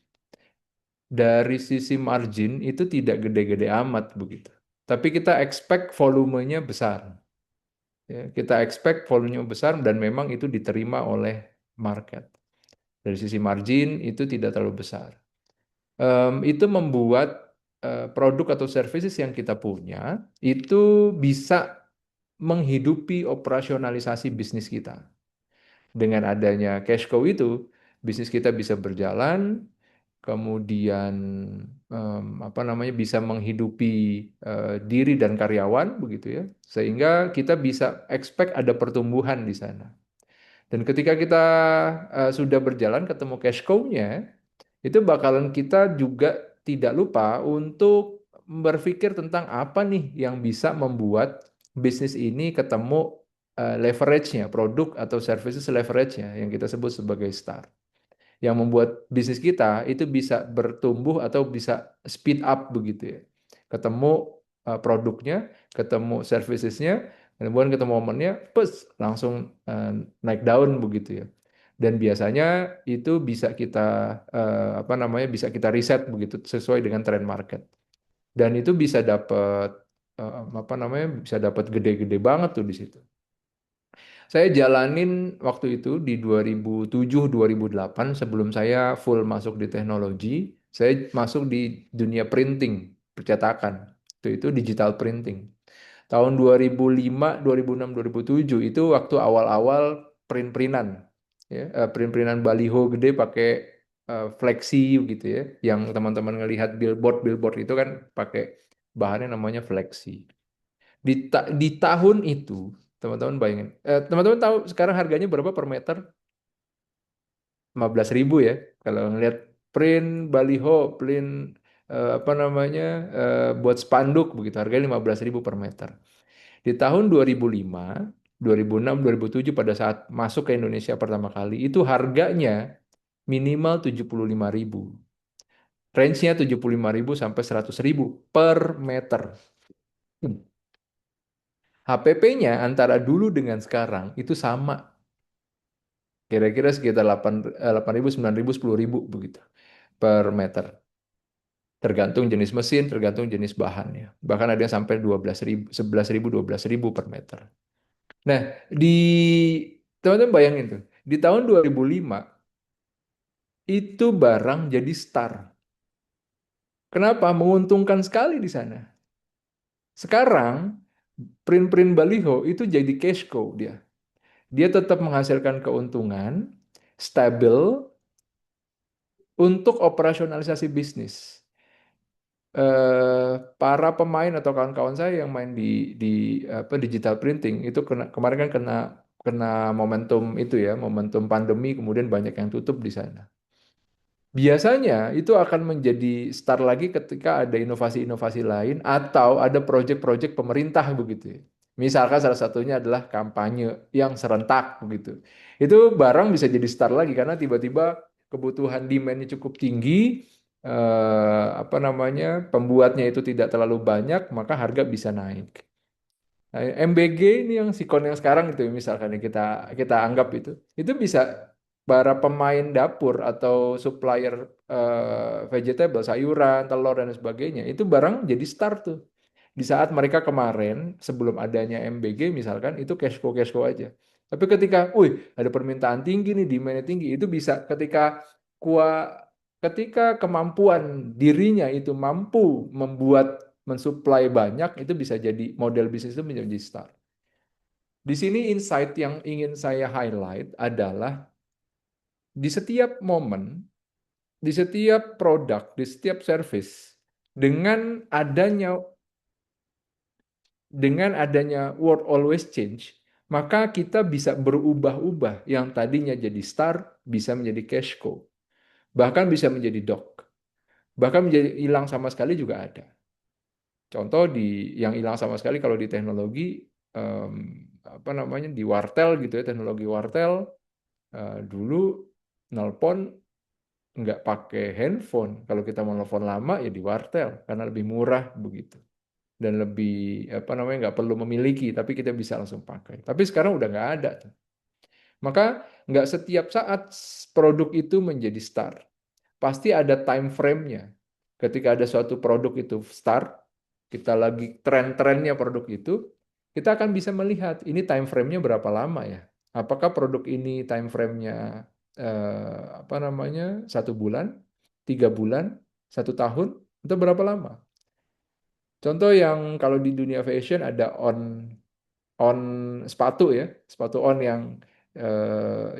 Speaker 1: dari sisi margin itu tidak gede-gede amat begitu. Tapi kita expect volumenya besar. Ya, kita expect volumenya besar dan memang itu diterima oleh market. Dari sisi margin itu tidak terlalu besar. Itu membuat produk atau services yang kita punya itu bisa menghidupi operasionalisasi bisnis kita. Dengan adanya cash cow itu, bisnis kita bisa berjalan, kemudian apa namanya bisa menghidupi diri dan karyawan begitu ya, sehingga kita bisa expect ada pertumbuhan di sana. Dan ketika kita sudah berjalan ketemu cash cow-nya, itu bakalan kita juga tidak lupa untuk berpikir tentang apa nih yang bisa membuat bisnis ini ketemu leverage-nya, produk atau services leverage-nya yang kita sebut sebagai STAR. Yang membuat bisnis kita itu bisa bertumbuh atau bisa speed up begitu ya. Ketemu produknya, ketemu servicesnya, kemudian ketemu momennya, pes langsung naik daun begitu ya. Dan biasanya itu bisa kita apa namanya bisa kita riset begitu sesuai dengan tren market. Dan itu bisa dapat apa namanya bisa dapat gede-gede banget tuh di situ. Saya jalanin waktu itu di 2007-2008 sebelum saya full masuk di teknologi, saya masuk di dunia printing, percetakan. Itu digital printing. Tahun 2005, 2006, 2007 itu waktu awal-awal print-printan. Ya, print-printan baliho gede pakai flexi gitu ya. Yang teman-teman ngelihat billboard itu kan pakai bahannya namanya flexi. Di tahun itu, teman-teman bayangin. Teman-teman tahu sekarang harganya berapa per meter? 15.000 ya. Kalau ngelihat print baliho, print apa namanya buat spanduk begitu harganya 15.000 per meter. Di tahun 2005, 2006, 2007 pada saat masuk ke Indonesia pertama kali itu harganya minimal 75.000. Range-nya 75.000 sampai 100.000 per meter. HPP-nya antara dulu dengan sekarang itu sama. Kira-kira sekitar 8.000, 9.000, 10.000 begitu per meter. Tergantung jenis mesin, tergantung jenis bahannya. Bahkan ada yang sampai 12.000, 11.000, 12.000 per meter. Nah, di teman-teman bayangin tuh, di tahun 2005 itu barang jadi star. Kenapa? Menguntungkan sekali di sana. Sekarang print-print baliho itu jadi cash cow dia. Dia tetap menghasilkan keuntungan, stabil untuk operasionalisasi bisnis. Para pemain atau kawan-kawan saya yang main di apa digital printing itu kemarin kan kena kena momentum itu ya, momentum pandemi kemudian banyak yang tutup di sana. Biasanya itu akan menjadi start lagi ketika ada inovasi-inovasi lain atau ada proyek-proyek pemerintah begitu ya. Misalkan salah satunya adalah kampanye yang serentak begitu. Itu barang bisa jadi start lagi karena tiba-tiba kebutuhan demand-nya cukup tinggi, apa namanya, pembuatnya itu tidak terlalu banyak, maka harga bisa naik. Nah, MBG ini yang sikon yang sekarang itu misalkan yang kita anggap itu bisa para pemain dapur atau supplier vegetable, sayuran, telur dan sebagainya, itu barang jadi start tuh. Di saat mereka kemarin sebelum adanya MBG misalkan itu cash flow aja. Tapi ketika, ada permintaan tinggi nih, demand tinggi, itu bisa ketika kemampuan dirinya itu mampu mensuplai banyak, itu bisa jadi model bisnis itu menjadi start. Di sini insight yang ingin saya highlight adalah di setiap momen, di setiap produk, di setiap service, dengan adanya world always change, maka kita bisa berubah-ubah yang tadinya jadi start bisa menjadi cash cow, bahkan bisa menjadi dog, bahkan menjadi hilang sama sekali juga ada. Contoh yang hilang sama sekali kalau di teknologi, apa namanya, di wartel gitu ya, teknologi wartel, dulu nelpon nggak pakai handphone. Kalau kita mau nelpon lama ya di wartel karena lebih murah begitu dan lebih, apa namanya, nggak perlu memiliki, tapi kita bisa langsung pakai. Tapi sekarang udah nggak ada tuh. Maka nggak setiap saat produk itu menjadi star. Pasti ada time frame-nya. Ketika ada suatu produk itu start, kita lagi tren-trennya produk itu, kita akan bisa melihat ini time frame-nya berapa lama ya. Apakah produk ini time frame-nya, apa namanya, 1 bulan, 3 bulan, 1 tahun, atau berapa lama? Contoh yang kalau di dunia fashion ada on sepatu ya, sepatu on yang eh,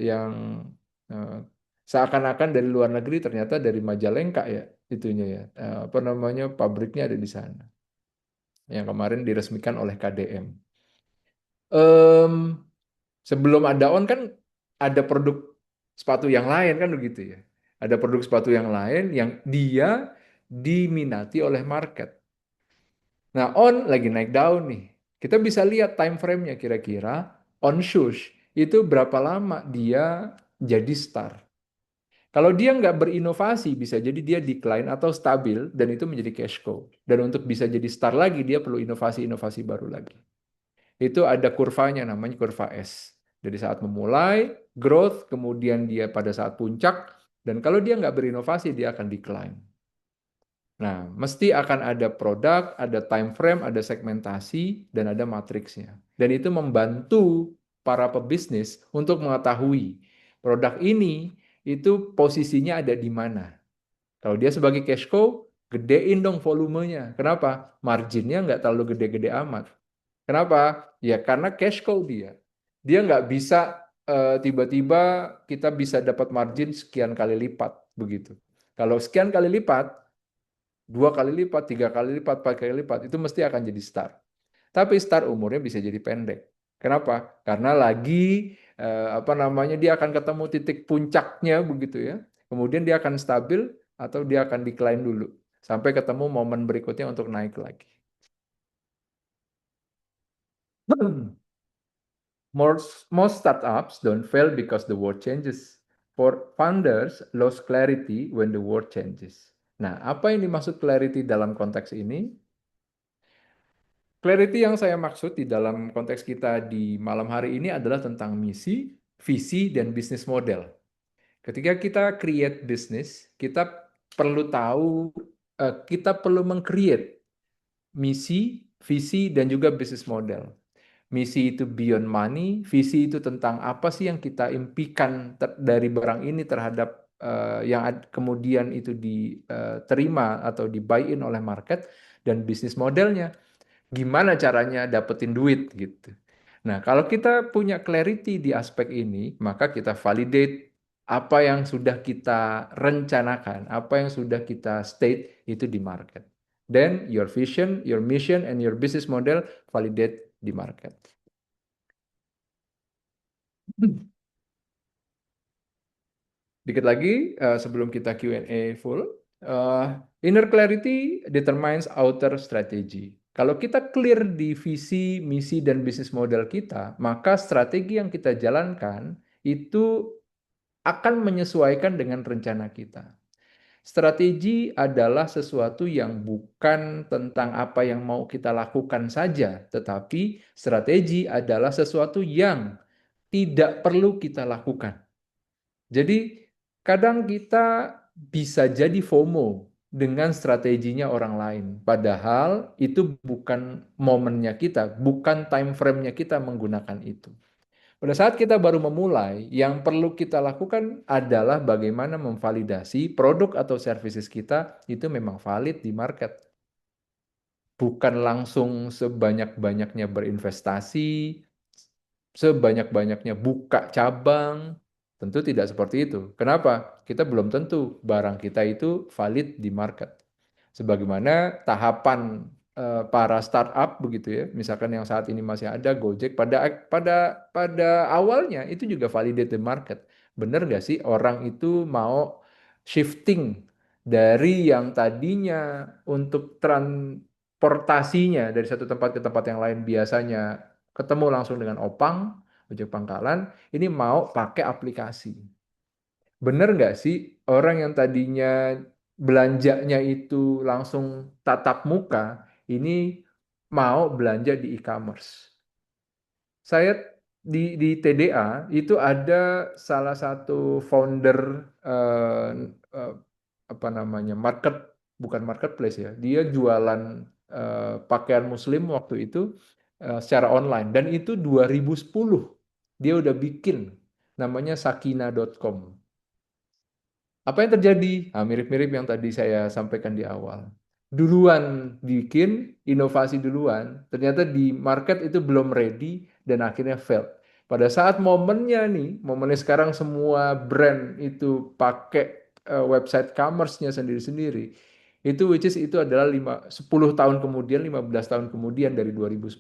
Speaker 1: seakan-akan dari luar negeri ternyata dari Majalengka ya itunya ya. Apa namanya, pabriknya ada di sana. Yang kemarin diresmikan oleh KDM. Em, Sebelum ada on kan ada produk sepatu yang lain kan begitu ya. Ada produk sepatu yang lain yang dia diminati oleh market. Nah, on lagi naik daun nih. Kita bisa lihat time frame-nya kira-kira on shoes itu berapa lama dia jadi star. Kalau dia nggak berinovasi, bisa jadi dia decline atau stabil dan itu menjadi cash cow. Dan untuk bisa jadi star lagi, dia perlu inovasi-inovasi baru lagi. Itu ada kurvanya namanya kurva S. Dari saat memulai, growth, kemudian dia pada saat puncak, dan kalau dia nggak berinovasi, dia akan decline. Nah, mesti akan ada produk, ada time frame, ada segmentasi, dan ada matriksnya. Dan itu membantu para pebisnis untuk mengetahui produk ini itu posisinya ada di mana. Kalau dia sebagai cash cow, gedein dong volumenya. Kenapa? Marginnya nggak terlalu gede-gede amat. Kenapa? Ya karena cash cow dia. Dia nggak bisa, tiba-tiba kita bisa dapat margin sekian kali lipat begitu. Kalau sekian kali lipat, 2 kali lipat, 3 kali lipat, 4 kali lipat, itu mesti akan jadi star. Tapi star umurnya bisa jadi pendek. Kenapa? Karena lagi, apa namanya, dia akan ketemu titik puncaknya begitu ya. Kemudian dia akan stabil atau dia akan decline dulu sampai ketemu momen berikutnya untuk naik lagi. Most startups don't fail because the world changes. For founders, lose clarity when the world changes. Nah, apa yang dimaksud clarity dalam konteks ini? Clarity yang saya maksud di dalam konteks kita di malam hari ini adalah tentang misi, visi, dan bisnis model. Ketika kita create bisnis, kita perlu tahu, kita perlu meng-create misi, visi, dan juga bisnis model. Misi itu beyond money, visi itu tentang apa sih yang kita impikan dari barang ini terhadap yang kemudian itu diterima atau di buy-in oleh market, dan bisnis modelnya gimana caranya dapetin duit gitu. Nah, kalau kita punya clarity di aspek ini, maka kita validate apa yang sudah kita rencanakan, apa yang sudah kita state itu di market. Then your vision, your mission, and your business model validate di market. Dikit lagi, sebelum kita Q&A full, inner clarity determines outer strategy. Kalau kita clear di visi, misi, dan bisnis model kita, maka strategi yang kita jalankan itu akan menyesuaikan dengan rencana kita. Strategi adalah sesuatu yang bukan tentang apa yang mau kita lakukan saja, tetapi strategi adalah sesuatu yang tidak perlu kita lakukan. Jadi, kadang kita bisa jadi FOMO dengan strateginya orang lain. Padahal itu bukan momennya kita, bukan time frame-nya kita menggunakan itu. Pada saat kita baru memulai, yang perlu kita lakukan adalah bagaimana memvalidasi produk atau services kita itu memang valid di market. Bukan langsung sebanyak-banyaknya berinvestasi, sebanyak-banyaknya buka cabang. Tentu tidak seperti itu. Kenapa? Kita belum tentu barang kita itu valid di market. Sebagaimana tahapan para startup begitu ya. Misalkan yang saat ini masih ada Gojek pada awalnya itu juga validate the market. Benar nggak sih orang itu mau shifting dari yang tadinya untuk transportasinya dari satu tempat ke tempat yang lain biasanya ketemu langsung dengan opang, ojek pangkalan, ini mau pakai aplikasi. Bener nggak sih orang yang tadinya belanjanya itu langsung tatap muka, ini mau belanja di e-commerce. Saya di TDA itu ada salah satu founder eh, eh, apa namanya bukan marketplace ya, dia jualan pakaian muslim waktu itu secara online dan itu 2010 dia udah bikin namanya sakina.com. Apa yang terjadi? Nah, mirip-mirip yang tadi saya sampaikan di awal. Duluan bikin, inovasi duluan, ternyata di market itu belum ready dan akhirnya fail. Pada saat momennya nih, momennya sekarang semua brand itu pakai website commerce-nya sendiri-sendiri. Itu which is itu adalah 10 tahun kemudian, 15 tahun kemudian dari 2010,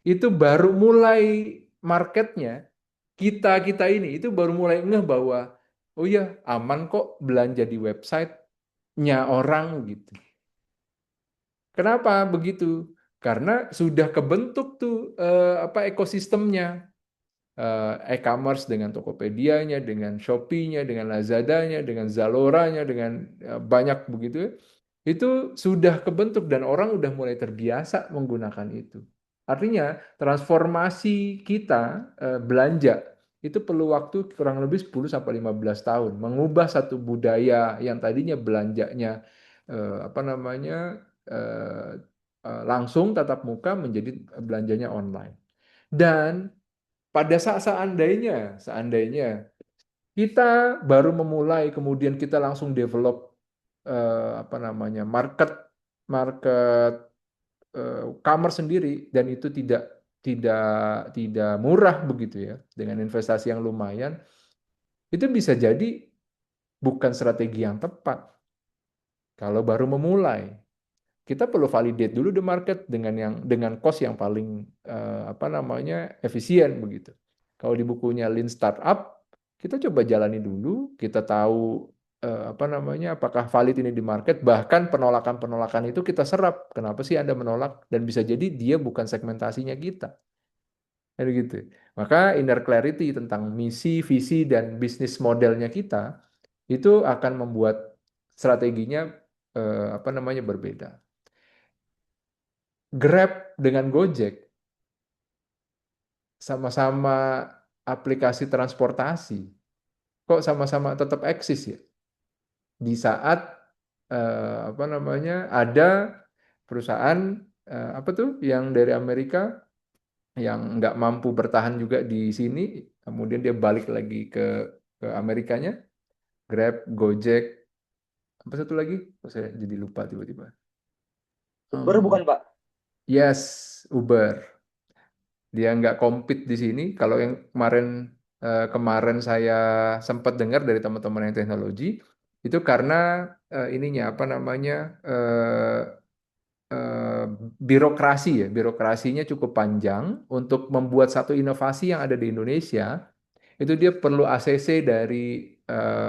Speaker 1: itu baru mulai marketnya kita ini itu baru mulai ngeh bahwa oh ya aman kok belanja di websitenya orang gitu. Kenapa begitu? Karena sudah kebentuk tuh apa ekosistemnya. E-commerce dengan Tokopedia-nya, dengan Shopee-nya, dengan Lazada-nya, dengan Zalora-nya, dengan banyak begitu ya. Itu sudah kebentuk dan orang udah mulai terbiasa menggunakan itu. Artinya transformasi kita belanja itu perlu waktu kurang lebih 10 sampai 15 tahun mengubah satu budaya yang tadinya belanjanya apa namanya langsung tatap muka menjadi belanjanya online. Dan pada saat seandainya kita baru memulai, kemudian kita langsung develop apa namanya market market commerce sendiri dan itu tidak murah begitu ya dengan investasi yang lumayan, itu bisa jadi bukan strategi yang tepat kalau baru memulai. Kita perlu validate dulu the market dengan cost yang paling apa namanya efisien begitu. Kalau di bukunya Lean Startup, kita coba jalani dulu, kita tahu apa namanya apakah valid ini di market, bahkan penolakan-penolakan itu kita serap. Kenapa sih Anda menolak? Dan bisa jadi dia bukan segmentasinya kita. Jadi gitu. Maka inner clarity tentang misi, visi dan bisnis modelnya kita itu akan membuat strateginya apa namanya berbeda. Grab dengan Gojek sama-sama aplikasi transportasi, kok sama-sama tetap eksis ya? Di saat apa namanya ada perusahaan apa tuh yang dari Amerika yang nggak mampu bertahan juga di sini, kemudian dia balik lagi ke Amerikanya, Grab, Gojek, apa satu lagi? Oh, saya jadi lupa tiba-tiba.
Speaker 3: Uber bukan Pak?
Speaker 1: Yes, Uber. Dia nggak compete di sini. Kalau yang kemarin saya sempat dengar dari teman-teman yang teknologi itu karena ininya apa namanya eh, birokrasi ya, birokrasinya cukup panjang untuk membuat satu inovasi yang ada di Indonesia itu dia perlu ACC dari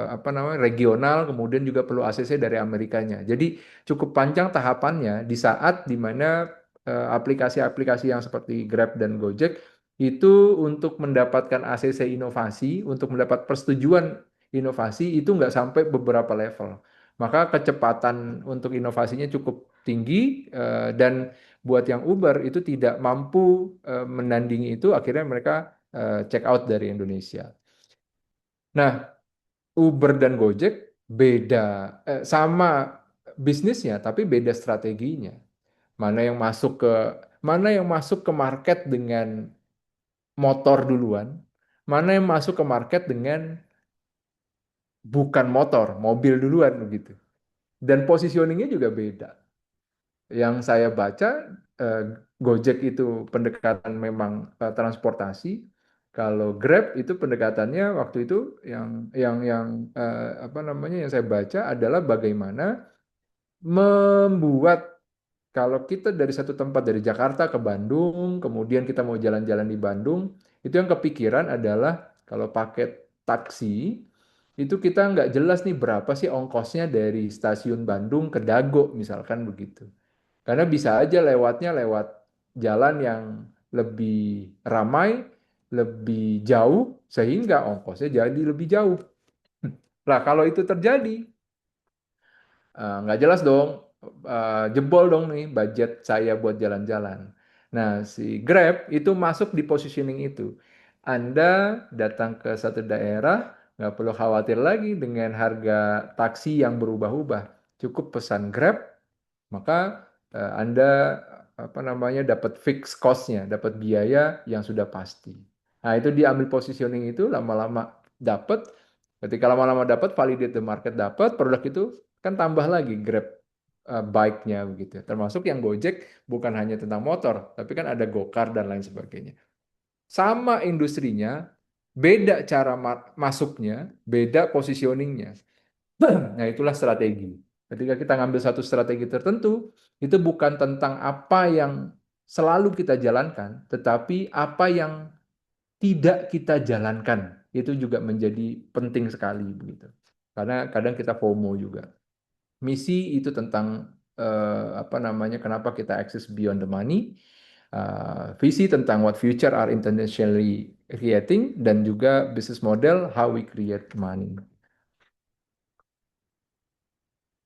Speaker 1: apa namanya regional, kemudian juga perlu ACC dari Amerikanya. Jadi cukup panjang tahapannya di saat dimana aplikasi-aplikasi yang seperti Grab dan Gojek itu untuk mendapatkan ACC inovasi, untuk mendapat persetujuan inovasi itu nggak sampai beberapa level. Maka kecepatan untuk inovasinya cukup tinggi dan buat yang Uber itu tidak mampu menandingi itu, akhirnya mereka check out dari Indonesia. Nah, Uber dan Gojek beda, sama bisnisnya tapi beda strateginya. Mana yang masuk ke mana yang masuk ke market dengan motor duluan, mana yang masuk ke market dengan bukan motor, mobil duluan begitu. Dan positioningnya juga beda. Yang saya baca, eh, Gojek itu pendekatan memang transportasi. Kalau Grab itu pendekatannya waktu itu yang apa namanya yang saya baca adalah bagaimana membuat kalau kita dari satu tempat dari Jakarta ke Bandung, kemudian kita mau jalan-jalan di Bandung, itu yang kepikiran adalah kalau pakai taksi itu kita nggak jelas nih berapa sih ongkosnya dari stasiun Bandung ke Dago misalkan begitu. Karena bisa aja lewatnya lewat jalan yang lebih ramai, lebih jauh, sehingga ongkosnya jadi lebih jauh. Lah, kalau itu terjadi, nggak jelas dong, jebol dong nih budget saya buat jalan-jalan. Nah, si Grab itu masuk di positioning itu. Anda datang ke satu daerah, nggak perlu khawatir lagi dengan harga taksi yang berubah-ubah. Cukup pesan Grab, maka Anda apa namanya dapat fixed cost-nya, dapat biaya yang sudah pasti. Nah, itu diambil positioning itu lama-lama dapat. Ketika lama-lama dapat, validate the market dapat, produk itu kan tambah lagi Grab bike-nya begitu. Termasuk yang Gojek bukan hanya tentang motor, tapi kan ada Gokar dan lain sebagainya. Sama industrinya, beda cara masuknya, beda positioningnya. Nah, itulah strategi. Ketika kita ngambil satu strategi tertentu, itu bukan tentang apa yang selalu kita jalankan, tetapi apa yang tidak kita jalankan. Itu juga menjadi penting sekali begitu. Karena kadang kita FOMO juga. Misi itu tentang apa namanya kenapa kita access beyond the money. Visi tentang what future are intentionally creating dan juga business model how we create money.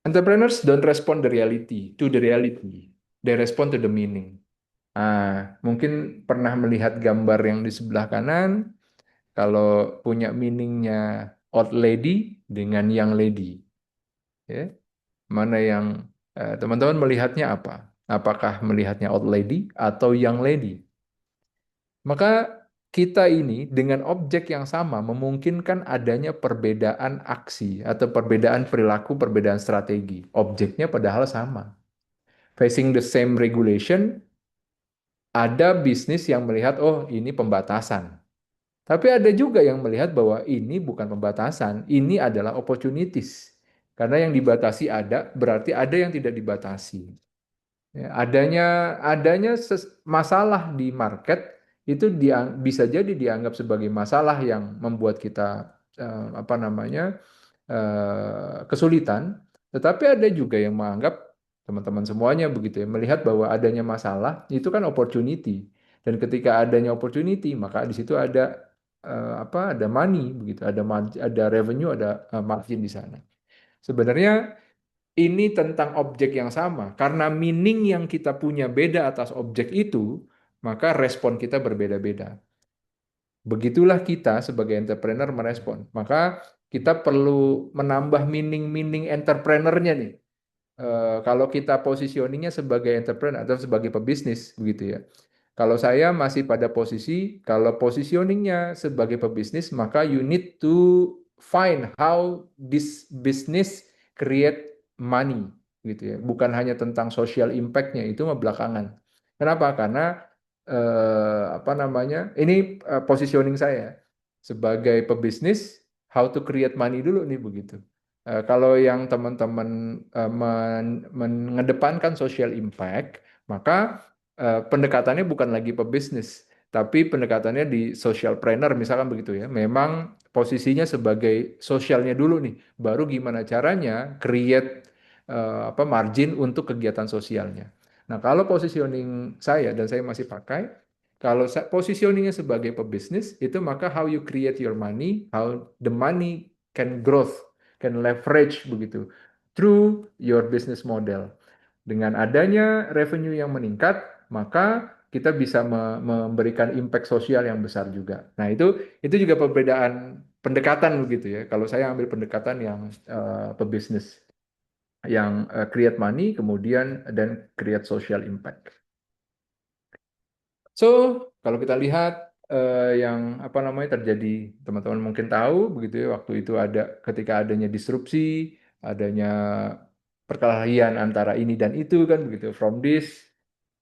Speaker 1: Entrepreneurs don't respond to the reality. They respond to the meaning. Mungkin pernah melihat gambar yang di sebelah kanan, kalau punya meaningnya old lady dengan young lady. Ya. Mana yang teman-teman melihatnya apa? Apakah melihatnya old lady atau young lady? Maka kita ini dengan objek yang sama memungkinkan adanya perbedaan aksi atau perbedaan perilaku, perbedaan strategi. Objeknya padahal sama. Facing the same regulation, ada bisnis yang melihat, oh ini pembatasan. Tapi ada juga yang melihat bahwa ini bukan pembatasan, ini adalah opportunities. Karena yang dibatasi ada, berarti ada yang tidak dibatasi. Ya, adanya masalah di market itu bisa jadi dianggap sebagai masalah yang membuat kita apa namanya kesulitan, tetapi ada juga yang menganggap teman-teman semuanya begitu ya melihat bahwa adanya masalah itu kan opportunity dan ketika adanya opportunity maka di situ ada apa ada money begitu ada revenue ada margin di sana. Sebenarnya ini tentang objek yang sama. Karena meaning yang kita punya beda atas objek itu, maka respon kita berbeda-beda. Begitulah kita sebagai entrepreneur merespon. Maka kita perlu menambah meaning-meaning entrepreneurnya nih. Kalau kita positioningnya sebagai entrepreneur atau sebagai pebisnis, begitu ya. Kalau saya masih pada posisi, kalau positioningnya sebagai pebisnis, maka you need to find how this business create money, gitu ya. Bukan hanya tentang social impact-nya, itu mah belakangan. Kenapa? Karena apa namanya? Ini positioning saya sebagai pebisnis, how to create money dulu nih begitu. Kalau yang teman-teman mengedepankan social impact, maka pendekatannya bukan lagi pebisnis, tapi pendekatannya di socialpreneur misalkan begitu ya. Memang posisinya sebagai sosialnya dulu nih, baru gimana caranya create apa margin untuk kegiatan sosialnya. Nah, kalau positioning saya dan saya masih pakai, kalau positioningnya sebagai pebisnis itu maka how you create your money, how the money can growth, can leverage begitu through your business model. Dengan adanya revenue yang meningkat, maka kita bisa memberikan impact sosial yang besar juga. Nah, itu juga perbedaan pendekatan begitu ya. Kalau saya ambil pendekatan yang pebisnis, yang create money, kemudian dan create social impact. So, kalau kita lihat yang apa namanya terjadi, teman-teman mungkin tahu begitu ya, waktu itu ketika adanya disrupsi, adanya perkelahian antara ini dan itu kan begitu, from this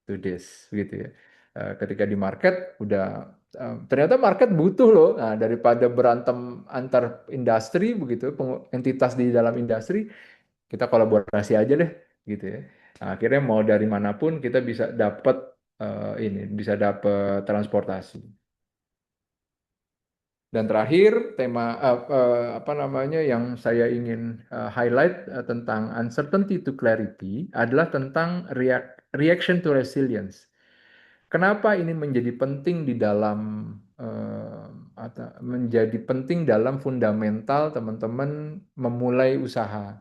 Speaker 1: to this begitu ya. Ketika di market udah ternyata market butuh loh. Nah, daripada berantem antar industri begitu, entitas di dalam industri, kita kolaborasi aja deh gitu ya. Nah, akhirnya mau dari manapun kita bisa dapat bisa dapat transportasi. Dan terakhir tema apa namanya yang saya ingin highlight tentang uncertainty to clarity adalah tentang reaction to resilience. Kenapa ini menjadi penting di dalam menjadi penting dalam fundamental teman-teman memulai usaha?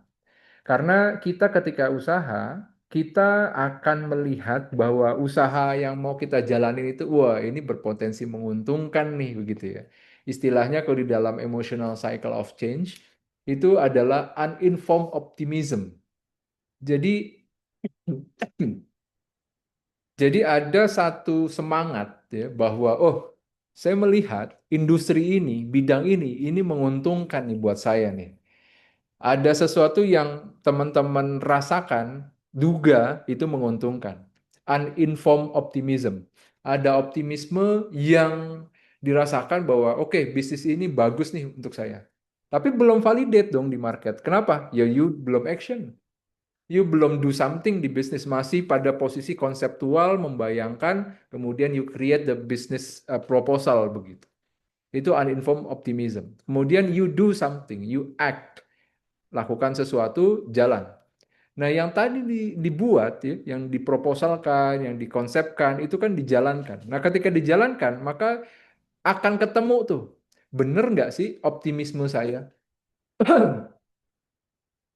Speaker 1: Karena kita ketika usaha, kita akan melihat bahwa usaha yang mau kita jalanin itu, wah ini berpotensi menguntungkan nih begitu ya. Istilahnya kalau di dalam emotional cycle of change, itu adalah uninformed optimism. Jadi, jadi ada satu semangat ya bahwa, oh saya melihat industri ini, bidang ini menguntungkan nih buat saya nih. Ada sesuatu yang teman-teman rasakan, duga itu menguntungkan. Uninformed optimism. Ada optimisme yang dirasakan bahwa oke, bisnis ini bagus nih untuk saya. Tapi belum validate dong di market. Kenapa? Ya you belum action. You belum do something di bisnis, masih pada posisi konseptual, membayangkan, kemudian you create the business proposal begitu. Itu uninformed optimism. Kemudian you do something, you act, lakukan sesuatu, jalan. Nah, yang tadi dibuat, ya, yang diproposalkan, yang dikonsepkan, itu kan dijalankan. Nah, ketika dijalankan, maka akan ketemu tuh, bener nggak sih optimisme saya?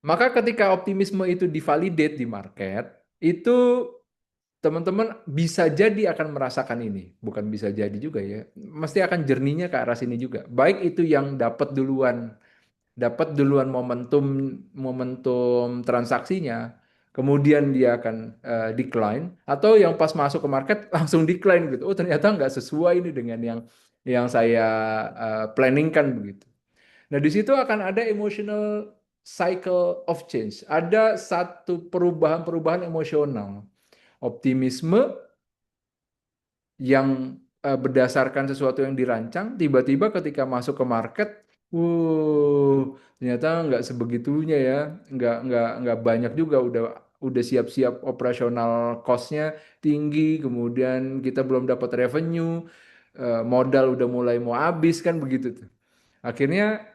Speaker 1: Maka ketika optimisme itu divalidate di market, itu teman-teman bisa jadi akan merasakan ini. Bukan bisa jadi juga ya, mesti akan jernihnya ke arah sini juga. Baik itu yang dapat duluan momentum momentum transaksinya, kemudian dia akan decline, atau yang pas masuk ke market langsung decline gitu. Oh ternyata nggak sesuai ini dengan yang saya planningkan begitu. Nah di situ akan ada emotional cycle of change. Ada satu perubahan-perubahan emosional, optimisme yang berdasarkan sesuatu yang dirancang, tiba-tiba ketika masuk ke market, ternyata nggak sebegitunya ya, nggak banyak juga, udah siap-siap operasional cost-nya tinggi, kemudian kita belum dapat revenue, modal udah mulai mau habis kan begitu tuh. Akhirnya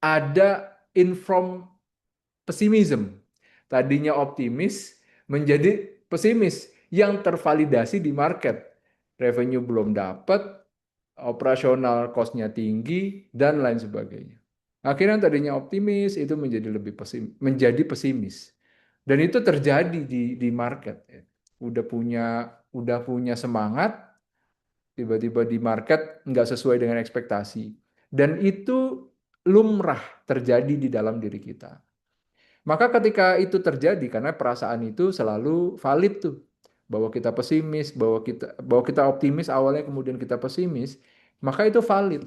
Speaker 1: ada inform pesimism. Tadinya optimis menjadi pesimis yang tervalidasi di market. Revenue belum dapat, operasional cost-nya tinggi, dan lain sebagainya. Akhirnya tadinya optimis itu menjadi pesimis. Dan itu terjadi di market. Udah punya semangat, tiba-tiba di market nggak sesuai dengan ekspektasi. Dan itu lumrah terjadi di dalam diri kita. Maka ketika itu terjadi, karena perasaan itu selalu valid tuh, bahwa kita pesimis, bahwa kita optimis awalnya kemudian kita pesimis, maka itu valid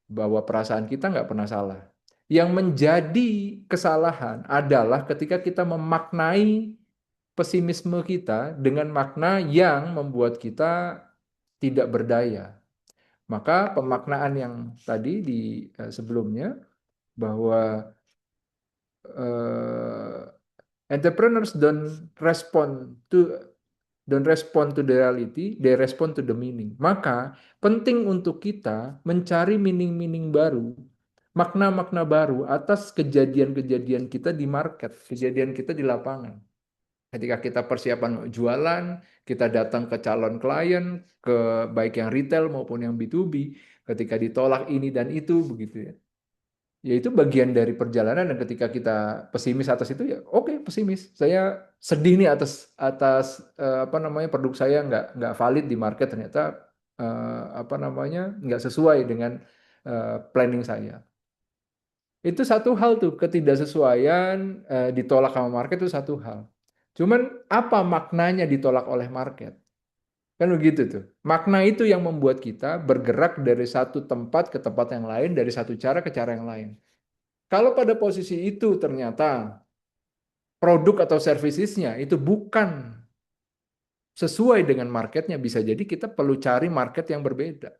Speaker 1: bahwa perasaan kita nggak pernah salah. Yang menjadi kesalahan adalah ketika kita memaknai pesimisme kita dengan makna yang membuat kita tidak berdaya. Maka pemaknaan yang tadi di sebelumnya, bahwa uh, entrepreneurs don't respond to the reality, they respond to the meaning. Maka penting untuk kita mencari meaning-meaning baru, makna-makna baru atas kejadian-kejadian kita di market, kejadian kita di lapangan. Ketika kita persiapan mau jualan, kita datang ke calon klien, baik yang retail maupun yang B2B, ketika ditolak ini dan itu begitu ya. Ya itu bagian dari perjalanan, dan ketika kita pesimis atas itu ya oke, pesimis. Saya sedih nih atas atas apa namanya, produk saya nggak valid di market, ternyata apa namanya, nggak sesuai dengan planning saya. Itu satu hal tuh, ketidaksesuaian, ditolak sama market itu satu hal. Cuman apa maknanya ditolak oleh market? Kan begitu tuh. Makna itu yang membuat kita bergerak dari satu tempat ke tempat yang lain, dari satu cara ke cara yang lain. Kalau pada posisi itu ternyata produk atau servicesnya itu bukan sesuai dengan marketnya, bisa jadi kita perlu cari market yang berbeda.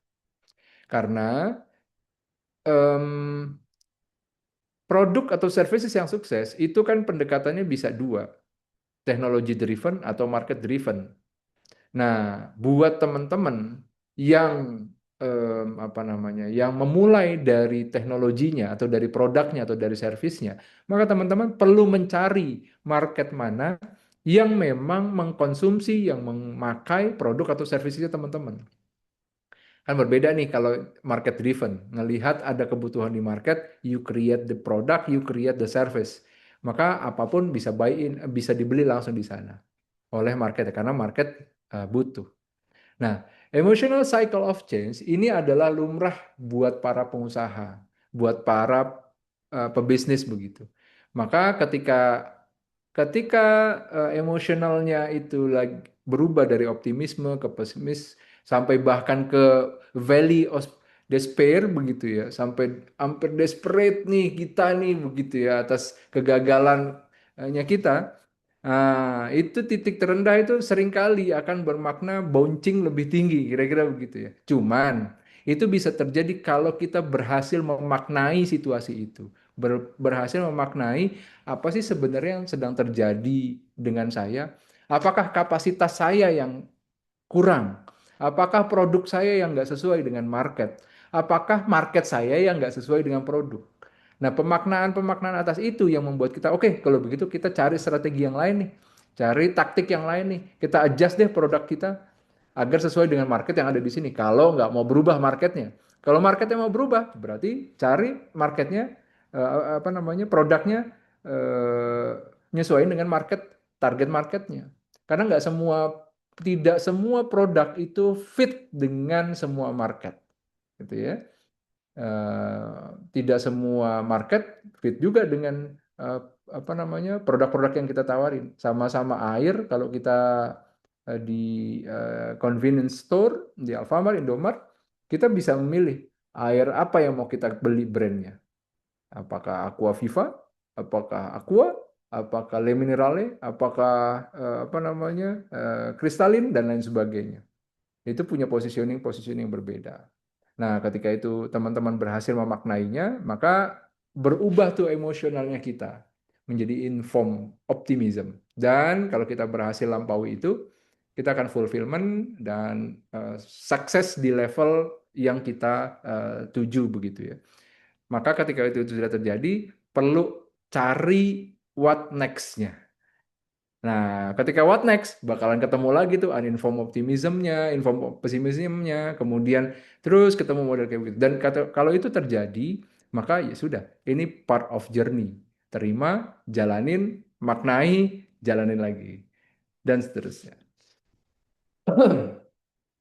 Speaker 1: Karena em, produk atau services yang sukses itu kan pendekatannya bisa dua, teknologi driven atau market driven. Nah, buat teman-teman yang apa namanya, yang memulai dari teknologinya atau dari produknya atau dari servisnya, maka teman-teman perlu mencari market mana yang memang mengkonsumsi, yang memakai produk atau servisnya teman-teman. Kan berbeda nih kalau market driven, ngelihat ada kebutuhan di market, you create the product, you create the service. Maka apapun bisa buy in, bisa dibeli langsung di sana oleh market, karena market butuh. Nah, emotional cycle of change ini adalah lumrah buat para pengusaha, buat para pebisnis begitu. Maka ketika ketika emosionalnya itu lagi berubah dari optimisme ke pesimis, sampai bahkan ke valley of despair begitu ya, sampai hampir desperate nih kita nih begitu ya atas kegagalannya kita. Nah, itu titik terendah itu seringkali akan bermakna bouncing lebih tinggi, kira-kira begitu ya. Cuman, itu bisa terjadi kalau kita berhasil memaknai situasi itu. Berhasil memaknai apa sih sebenarnya yang sedang terjadi dengan saya. Apakah kapasitas saya yang kurang? Apakah produk saya yang nggak sesuai dengan market? Apakah market saya yang nggak sesuai dengan produk? Nah, pemaknaan-pemaknaan atas itu yang membuat kita, oke, kalau begitu kita cari strategi yang lain nih. Cari taktik yang lain nih. Kita adjust deh produk kita agar sesuai dengan market yang ada di sini. Kalau nggak mau berubah marketnya. Kalau marketnya mau berubah, berarti cari marketnya, apa namanya, produknya, eh, nyesuaiin dengan market, target marketnya. Karena tidak semua produk itu fit dengan semua market, gitu ya. Tidak semua market fit juga dengan apa namanya, produk-produk yang kita tawarin. Sama-sama air, kalau kita di convenience store, di Alfamart, Indomart, kita bisa memilih air apa yang mau kita beli brandnya. Apakah Aquaviva, apakah Aqua, apakah Le Minerale, apakah apa namanya, Kristalin dan lain sebagainya. Itu punya positioning yang berbeda. Nah, ketika itu teman-teman berhasil memaknainya, maka berubah tuh emosionalnya kita menjadi informed optimism. Dan kalau kita berhasil lampaui itu, kita akan fulfillment dan sukses di level yang kita tuju begitu ya. Maka ketika itu sudah terjadi, perlu cari what next-nya. Nah, ketika what next, bakalan ketemu lagi tuh uninformed optimism-nya, informed pessimism-nya, kemudian terus ketemu model kayak begitu. Dan kalau itu terjadi, maka ya sudah, ini part of journey. Terima, jalanin, maknai, jalanin lagi, dan seterusnya.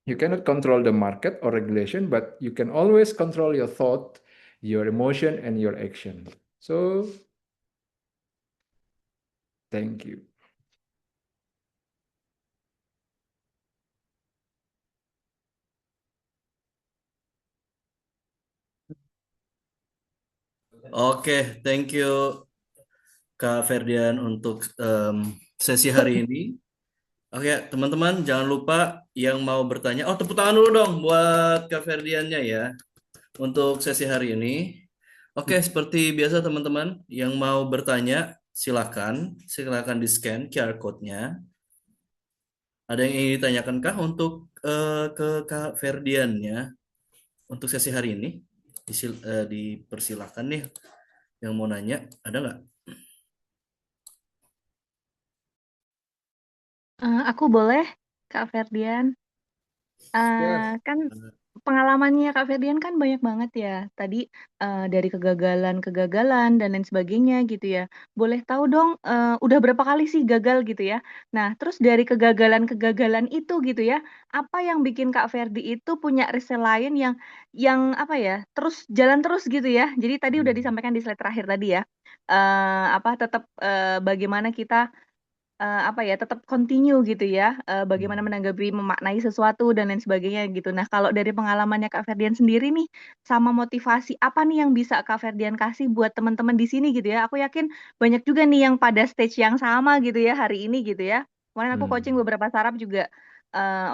Speaker 1: You cannot control the market or regulation, but you can always control your thought, your emotion, and your action. So, thank you.
Speaker 4: Oke, thank you Kak Ferdian untuk sesi hari ini. Oke, teman-teman jangan lupa yang mau bertanya. Oh, tepuk tangan dulu dong buat Kak Ferdiannya ya untuk sesi hari ini. Oke, seperti biasa teman-teman yang mau bertanya silakan, silakan di-scan QR code-nya. Ada yang ingin ditanyakan kah untuk ke Kak Ferdiannya untuk sesi hari ini? Dipersilakan nih yang mau nanya, ada nggak?
Speaker 5: Aku boleh, Kak Ferdian.
Speaker 1: Ya.
Speaker 5: Kan pengalamannya Kak Ferdian kan banyak banget ya. Tadi dari kegagalan-kegagalan dan lain sebagainya gitu ya. Boleh tahu dong, udah berapa kali sih gagal gitu ya? Nah, terus dari kegagalan-kegagalan itu gitu ya, apa yang bikin Kak Ferdi itu punya riset lain yang apa ya, terus jalan terus gitu ya? Jadi tadi udah disampaikan di slide terakhir tadi ya. Apa tetap bagaimana kita apa ya tetap continue gitu ya bagaimana menanggapi memaknai sesuatu dan lain sebagainya gitu. Nah, kalau dari pengalamannya Kak Ferdian sendiri nih sama motivasi apa nih yang bisa Kak Ferdian kasih buat teman-teman di sini gitu ya. Aku yakin banyak juga nih yang pada stage yang sama gitu ya hari ini gitu ya. Kemarin aku coaching
Speaker 1: Hmm.
Speaker 5: beberapa startup juga.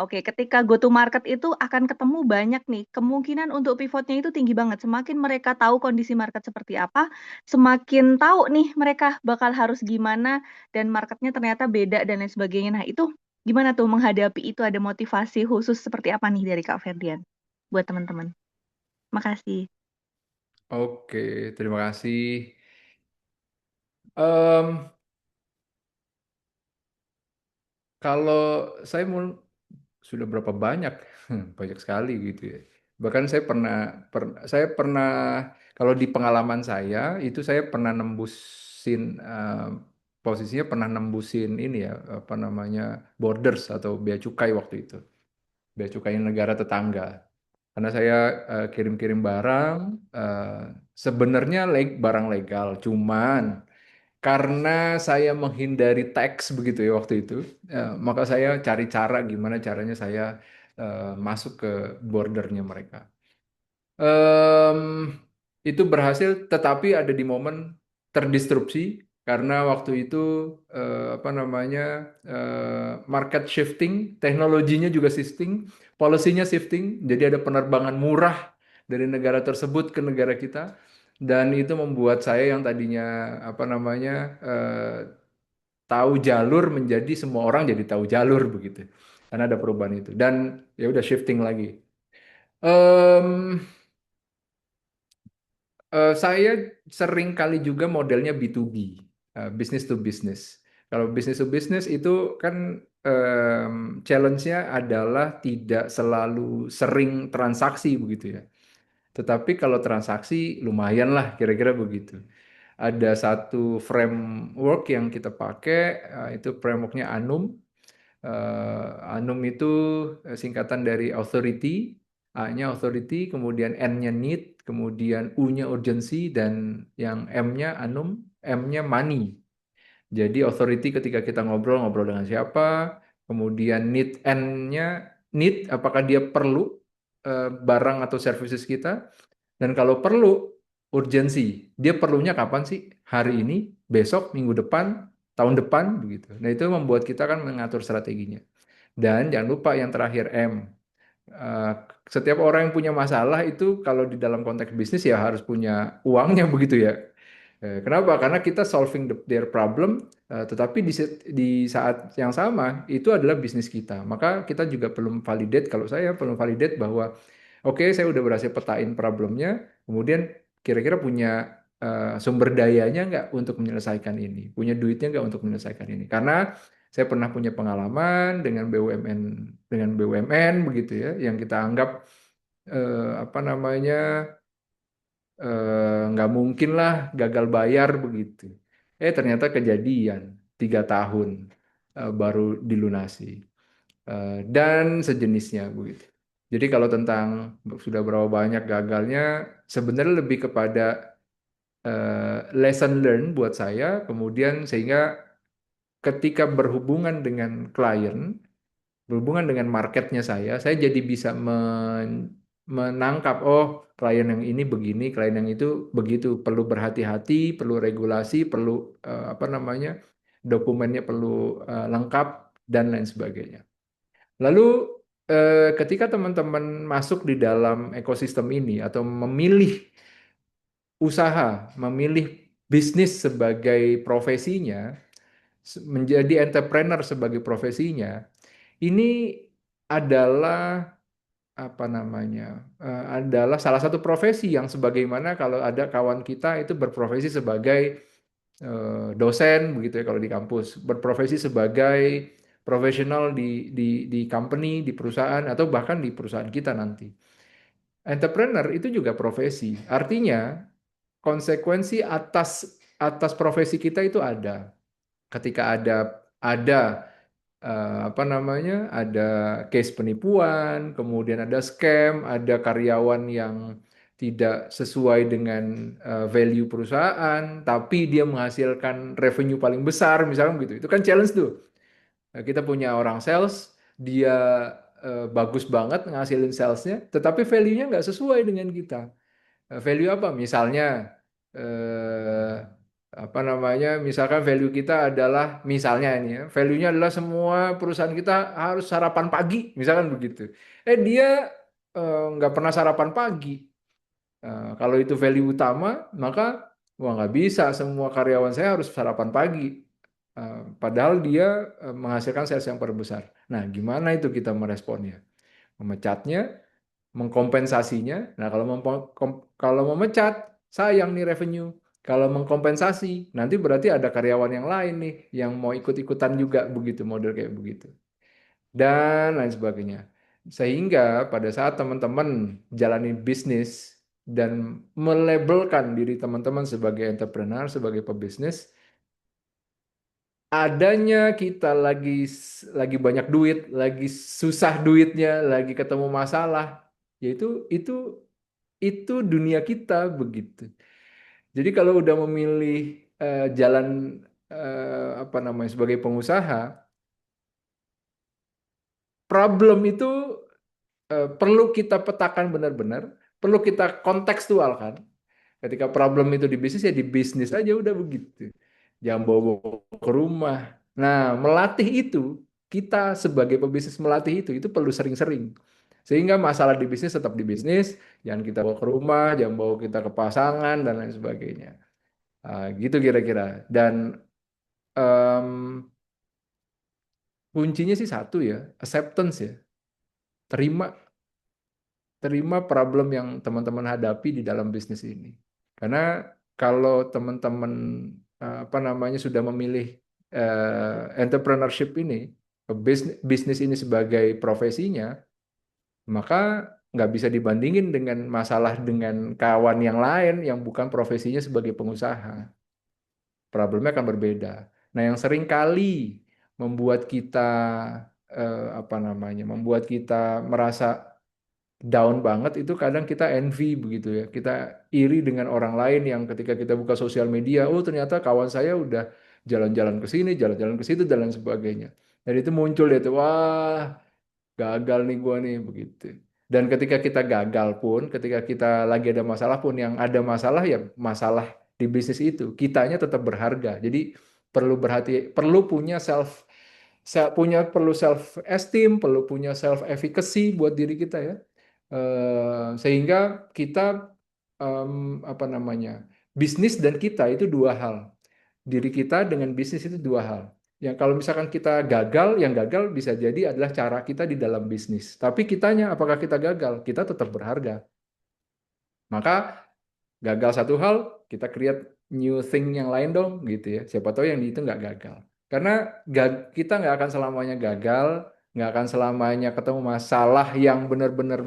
Speaker 5: Oke, ketika go to market itu akan ketemu banyak nih. Kemungkinan untuk pivotnya itu tinggi banget. Semakin mereka tahu kondisi market seperti apa, semakin tahu nih mereka bakal harus gimana dan marketnya ternyata beda dan lain sebagainya. Nah, itu gimana tuh menghadapi itu ada motivasi khusus seperti apa nih dari Kak Ferdian buat teman-teman? Makasih.
Speaker 1: Oke, terima kasih. Em, Kalau saya mau sudah berapa banyak, banyak sekali gitu ya. Bahkan saya pernah kalau di pengalaman saya itu saya pernah nembusin posisinya pernah nembusin ini ya apa namanya borders atau bea cukai waktu itu, bea cukai negara tetangga. Karena saya kirim-kirim barang, eh, sebenarnya barang legal, cuman karena saya menghindari tax begitu ya waktu itu, maka saya cari cara gimana caranya saya masuk ke bordernya mereka. Em, itu berhasil, tetapi ada di momen terdisrupsi karena waktu itu apa namanya market shifting, teknologinya juga shifting, policy-nya shifting, jadi ada penerbangan murah dari negara tersebut ke negara kita, dan itu membuat saya yang tadinya apa namanya tahu jalur menjadi semua orang jadi tahu jalur begitu, karena ada perubahan itu dan ya udah shifting lagi. Em, saya sering kali juga modelnya B2B, business to business. Kalau business to business itu kan challenge-nya adalah tidak selalu sering transaksi begitu ya. Tetapi kalau transaksi lumayan lah kira-kira begitu. Ada satu framework yang kita pakai, itu frameworknya Anum. Anum itu singkatan dari authority, A-nya authority, kemudian N-nya need, kemudian U-nya urgency, dan yang M-nya Anum, M-nya money. Jadi authority ketika kita ngobrol-ngobrol dengan siapa, kemudian need, N-nya need, apakah dia perlu barang atau services kita, dan kalau perlu urgensi, dia perlunya kapan sih? Hari ini, besok, minggu depan, tahun depan, begitu. Nah itu membuat kita kan mengatur strateginya. Dan jangan lupa yang terakhir M. Eh, Setiap orang yang punya masalah itu kalau di dalam konteks bisnis ya harus punya uangnya begitu ya. Kenapa? Karena kita solving their problem, tetapi di saat yang sama itu adalah bisnis kita. Maka kita juga perlu validate, kalau saya perlu validate bahwa oke, saya udah berhasil petain problemnya, kemudian kira-kira punya sumber dayanya nggak untuk menyelesaikan ini, punya duitnya nggak untuk menyelesaikan ini. Karena saya pernah punya pengalaman dengan BUMN begitu ya, yang kita anggap apa namanya nggak mungkin lah gagal bayar begitu. Ternyata kejadian 3 tahun baru dilunasi. Dan sejenisnya begitu. Jadi kalau tentang sudah berapa banyak gagalnya, sebenarnya lebih kepada lesson learn buat saya, kemudian sehingga ketika berhubungan dengan klien, berhubungan dengan marketnya saya jadi bisa menangkap, oh klien yang ini begini, klien yang itu begitu, perlu berhati-hati, perlu regulasi, perlu apa namanya, dokumennya perlu lengkap dan lain sebagainya. Lalu ketika teman-teman masuk di dalam ekosistem ini atau memilih usaha, memilih bisnis sebagai profesinya, menjadi entrepreneur sebagai profesinya, ini adalah apa namanya? Adalah salah satu profesi yang sebagaimana kalau ada kawan kita itu berprofesi sebagai dosen begitu ya kalau di kampus, berprofesi sebagai profesional di company, di perusahaan, atau bahkan di perusahaan kita nanti. Entrepreneur itu juga profesi. Artinya konsekuensi atas atas profesi kita itu ada. Ketika ada apa namanya, ada case penipuan, kemudian ada scam, ada karyawan yang tidak sesuai dengan value perusahaan, tapi dia menghasilkan revenue paling besar, misalnya gitu. Itu kan challenge tuh. Kita punya orang sales, dia bagus banget ngasilin salesnya, tetapi value-nya nggak sesuai dengan kita. Value apa? Misalnya eh, apa namanya? Misalkan value kita adalah misalnya ini ya, value-nya adalah semua perusahaan kita harus sarapan pagi, misalkan begitu. Dia nggak pernah sarapan pagi. Kalau itu value utama, maka wah nggak bisa semua karyawan saya harus sarapan pagi. Padahal dia menghasilkan sales yang terbesar. Nah, gimana itu kita meresponnya? Memecatnya, mengkompensasinya. Nah, kalau memecat, sayang nih revenue. Kalau mengkompensasi, nanti berarti ada karyawan yang lain nih yang mau ikut-ikutan juga begitu, model kayak begitu. Dan lain sebagainya. Sehingga pada saat teman-teman jalani bisnis dan melabelkan diri teman-teman sebagai entrepreneur, sebagai pebisnis, adanya kita lagi banyak duit, lagi susah duitnya, lagi ketemu masalah, yaitu itu dunia kita begitu. Jadi kalau udah memilih jalan apa namanya sebagai pengusaha, problem itu perlu kita petakan benar-benar, perlu kita kontekstualkan. Ketika problem itu di bisnis ya di bisnis aja udah begitu. Jangan bawa-bawa ke rumah. Nah, melatih itu kita sebagai pebisnis melatih itu perlu sering-sering. Sehingga masalah di bisnis tetap di bisnis, jangan kita bawa ke rumah, jangan bawa kita ke pasangan dan lain sebagainya. Gitu kira-kira. Dan em, kuncinya sih satu ya, acceptance ya. Terima terima problem yang teman-teman hadapi di dalam bisnis ini. Karena kalau teman-teman apa namanya sudah memilih entrepreneurship ini, bisnis ini sebagai profesinya, maka nggak bisa dibandingin dengan masalah dengan kawan yang lain yang bukan profesinya sebagai pengusaha. Problemnya akan berbeda. Nah, yang sering kali membuat kita apa namanya, membuat kita merasa down banget itu kadang kita envy begitu ya. Kita iri dengan orang lain yang ketika kita buka sosial media, oh ternyata kawan saya udah jalan-jalan ke sini, jalan-jalan ke situ dan lain sebagainya. Dan itu muncul ya tuh, wah gagal nih gua nih begitu. Dan ketika kita gagal pun, ketika kita lagi ada masalah pun, yang ada masalah ya masalah di bisnis itu, kitanya tetap berharga. Jadi perlu punya perlu self esteem, perlu punya self efficacy buat diri kita ya. Sehingga kita apa namanya bisnis dan kita itu dua hal. Diri kita dengan bisnis itu dua hal. Yang kalau misalkan kita gagal, yang gagal bisa jadi adalah cara kita di dalam bisnis. Tapi kitanya, apakah kita gagal? Kita tetap berharga. Maka gagal satu hal, kita create new thing yang lain dong, gitu ya. Siapa tahu yang di itu nggak gagal. Karena kita nggak akan selamanya gagal, nggak akan selamanya ketemu masalah yang benar-benar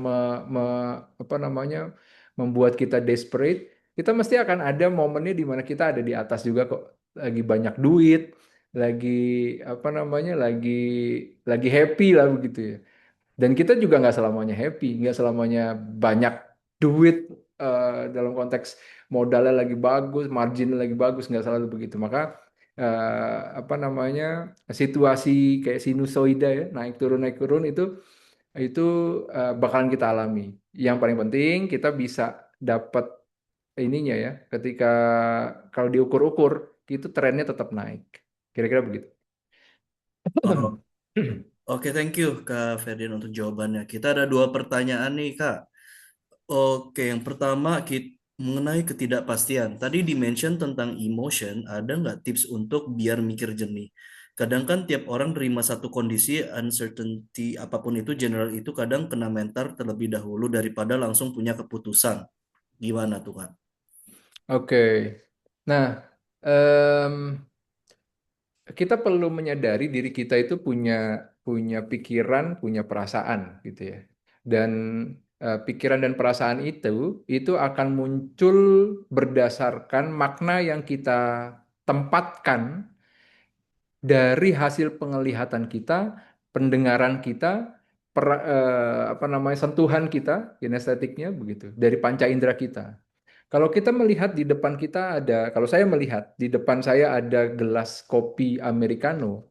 Speaker 1: apa namanya membuat kita desperate. Kita mesti akan ada momennya di mana kita ada di atas juga kok, lagi banyak duit, lagi apa namanya, lagi happy lah begitu ya. Dan kita juga nggak selamanya happy, nggak selamanya banyak duit dalam konteks modalnya lagi bagus, marginnya lagi bagus, nggak selalu begitu. Maka apa namanya situasi kayak sinusoida ya, naik turun itu bakalan kita alami. Yang paling penting kita bisa dapat ininya ya, ketika kalau diukur-ukur itu trennya tetap naik. Kira-kira begitu.
Speaker 4: Oh, oke, thank you Kak Ferdian untuk jawabannya. Kita ada dua pertanyaan nih Kak. Oke, yang pertama mengenai ketidakpastian. Tadi dimention tentang emotion, ada nggak tips untuk biar mikir jernih? Kadang kan tiap orang terima satu kondisi, uncertainty, apapun itu, general itu kadang kena mental terlebih dahulu daripada langsung punya keputusan. Gimana tuh Kak?
Speaker 1: Oke. Nah, em, kita perlu menyadari diri kita itu punya punya pikiran, punya perasaan gitu ya. Dan pikiran dan perasaan itu akan muncul berdasarkan makna yang kita tempatkan dari hasil penglihatan kita, pendengaran kita, apa namanya sentuhan kita, kinestetiknya begitu, dari panca indera kita. Kalau kita melihat di depan kita ada, kalau saya melihat di depan saya ada gelas kopi americano,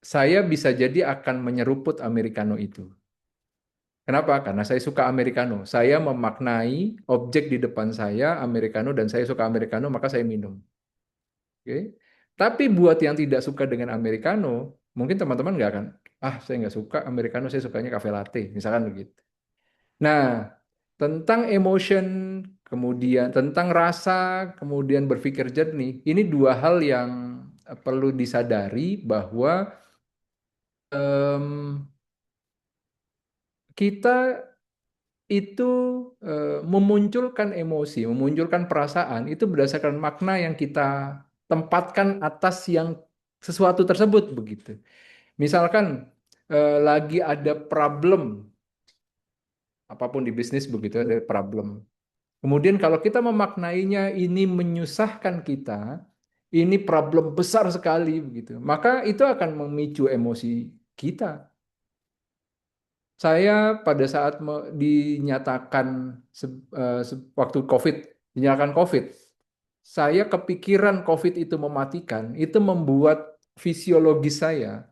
Speaker 1: saya bisa jadi akan menyeruput americano itu. Kenapa? Karena saya suka americano. Saya memaknai objek di depan saya americano dan saya suka americano, maka saya minum. Oke. Tapi buat yang tidak suka dengan americano, mungkin teman-teman nggak akan, saya nggak suka americano, saya sukanya cafe latte, misalkan begitu. Nah, tentang emotion, kemudian tentang rasa, kemudian berpikir jernih, ini dua hal yang perlu disadari bahwa em, kita itu memunculkan emosi, memunculkan perasaan itu berdasarkan makna yang kita tempatkan atas yang sesuatu tersebut begitu. Misalkan lagi ada problem, apapun di bisnis begitu ada problem. Kemudian kalau kita memaknainya ini menyusahkan kita, ini problem besar sekali begitu, maka itu akan memicu emosi kita. Saya pada saat dinyatakan waktu COVID, dinyatakan COVID, saya kepikiran COVID itu mematikan, itu membuat fisiologis saya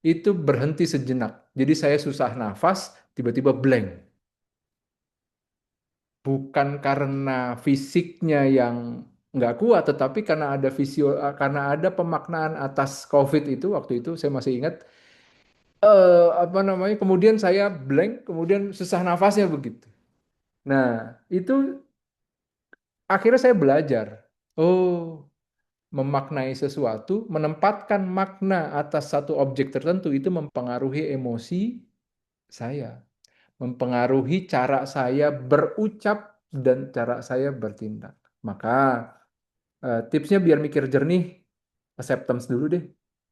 Speaker 1: itu berhenti sejenak. Jadi saya susah nafas, tiba-tiba blank. Bukan karena fisiknya yang nggak kuat, tetapi karena ada pemaknaan atas COVID itu waktu itu saya masih ingat. Apa namanya? Kemudian saya blank, kemudian susah nafasnya begitu. Nah, itu akhirnya saya belajar. Oh, memaknai sesuatu, menempatkan makna atas satu objek tertentu itu mempengaruhi emosi saya, mempengaruhi cara saya berucap dan cara saya bertindak. Maka tipsnya biar mikir jernih, acceptance dulu deh.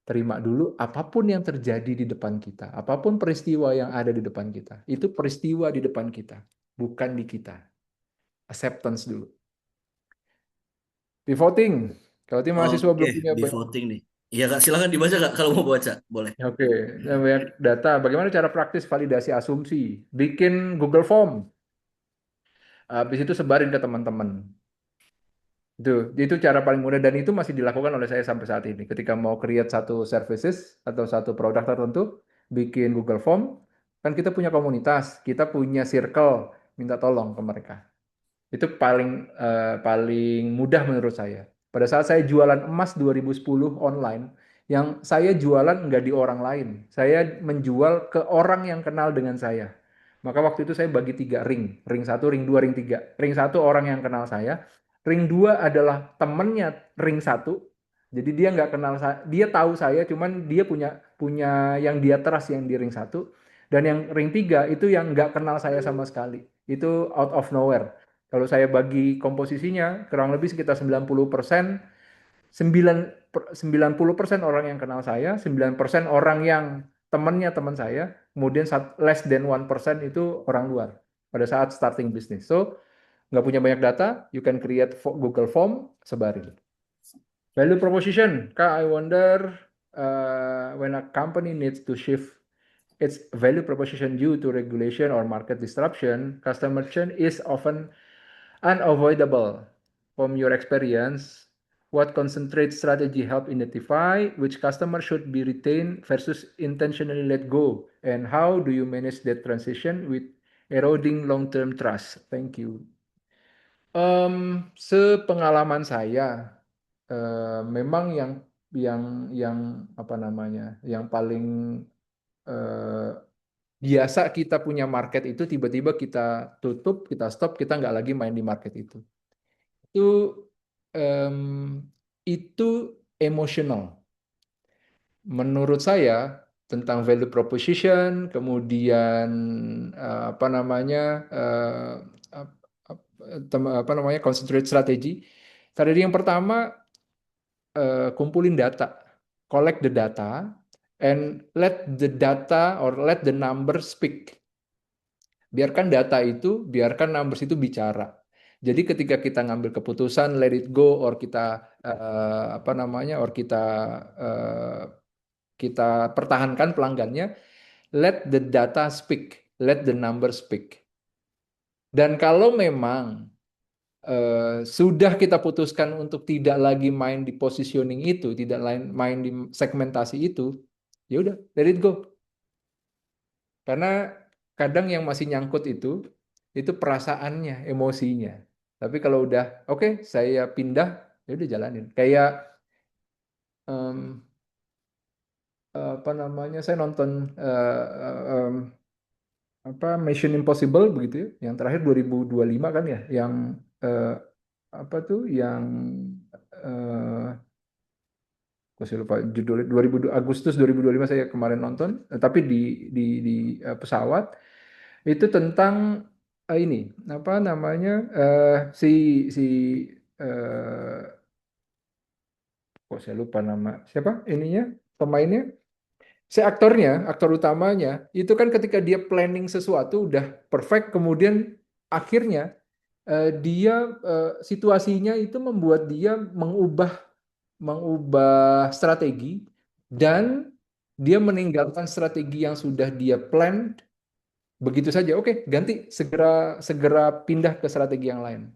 Speaker 1: Terima dulu apapun yang terjadi di depan kita, apapun peristiwa yang ada di depan kita. Itu peristiwa di depan kita, bukan di kita. Acceptance dulu. Pivoting. Kalau tim mahasiswa
Speaker 4: Oke,
Speaker 1: belum punya
Speaker 4: di
Speaker 1: banyak.
Speaker 4: voting nih. Iya Kak, silakan dibaca Kak kalau mau baca. Boleh.
Speaker 1: Oke, banyak data. Bagaimana cara praktis validasi asumsi? Bikin Google Form. Habis itu sebarin ke teman-teman. Itu cara paling mudah dan itu masih dilakukan oleh saya sampai saat ini. Ketika mau create satu services atau satu produk tertentu, bikin Google Form, kan kita punya komunitas, kita punya circle, minta tolong ke mereka. Itu paling mudah menurut saya. Pada saat saya jualan emas 2010 online, yang saya jualan nggak di orang lain. Saya menjual ke orang yang kenal dengan saya. Maka waktu itu saya bagi 3 ring. Ring 1, ring 2, ring 3. Ring 1 orang yang kenal saya. Ring 2 adalah temennya ring 1. Jadi dia nggak kenal saya, dia tahu saya, cuman dia punya punya yang dia trust yang di ring 1. Dan yang ring 3 itu yang nggak kenal saya sama sekali. Itu out of nowhere. Kalau saya bagi komposisinya, kurang lebih sekitar 90%, 90% orang yang kenal saya, 9% orang yang temannya teman saya, kemudian less than 1% itu orang luar pada saat starting business. So, nggak punya banyak data, you can create Google Form, sebarin. Value proposition, Kak, I wonder when a company needs to shift its value proposition due to regulation or market disruption, customer churn is often unavoidable. From your experience, what concentrate strategy help identify which customer should be retained versus intentionally let go? And how do you manage that transition with eroding long-term trust? Thank you. Sepengalaman saya, memang yang apa namanya, yang paling eh, biasa kita punya market itu tiba-tiba kita tutup, kita stop, kita nggak lagi main di market itu. Em, itu emosional. Menurut saya tentang value proposition, kemudian apa namanya apa namanya concentrate strategy. Strategi yang pertama kumpulin data, collect the data, and let the data or let the number speak. Biarkan data itu, biarkan numbers itu bicara. Jadi ketika kita ngambil keputusan, let it go, or kita apa namanya, or kita pertahankan pelanggannya, let the data speak, let the number speak. Dan kalau memang sudah kita putuskan untuk tidak lagi main di positioning itu, tidak main di segmentasi itu, ya udah, let it go. Karena kadang yang masih nyangkut itu perasaannya, emosinya. Tapi kalau udah, oke, saya pindah, ya udah jalanin. Kayak em, apa namanya, saya nonton apa Mission Impossible begitu ya, yang terakhir 2025 kan ya, yang apa tuh, yang eh saya lupa judulnya, 2000, Agustus 2025 saya kemarin nonton, tapi di pesawat itu tentang ini apa namanya, si si eh kok saya lupa nama siapa ininya, pemainnya, si aktornya, aktor utamanya itu kan ketika dia planning sesuatu udah perfect, kemudian akhirnya dia situasinya itu membuat dia mengubah mengubah strategi, dan dia meninggalkan strategi yang sudah dia plan begitu saja. Oke, ganti, segera segera pindah ke strategi yang lain.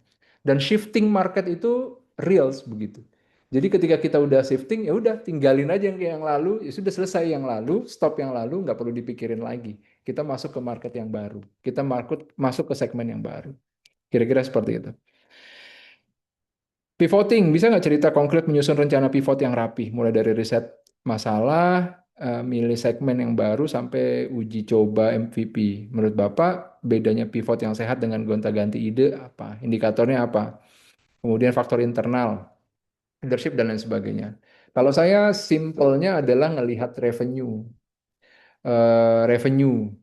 Speaker 1: Dan shifting market itu reals begitu. Jadi ketika kita udah shifting, ya udah tinggalin aja yang lalu, ya sudah selesai yang lalu, stop yang lalu, nggak perlu dipikirin lagi. Kita masuk ke market yang baru, kita masuk ke segmen yang baru. Kira-kira seperti itu. Pivoting, bisa nggak cerita konkret menyusun rencana pivot yang rapi, mulai dari riset masalah, milih segmen yang baru, sampai uji coba MVP. Menurut Bapak, bedanya pivot yang sehat dengan gonta-ganti ide apa? Indikatornya apa? Kemudian faktor internal, leadership, dan lain sebagainya. Kalau saya simpelnya adalah ngelihat revenue. Revenue,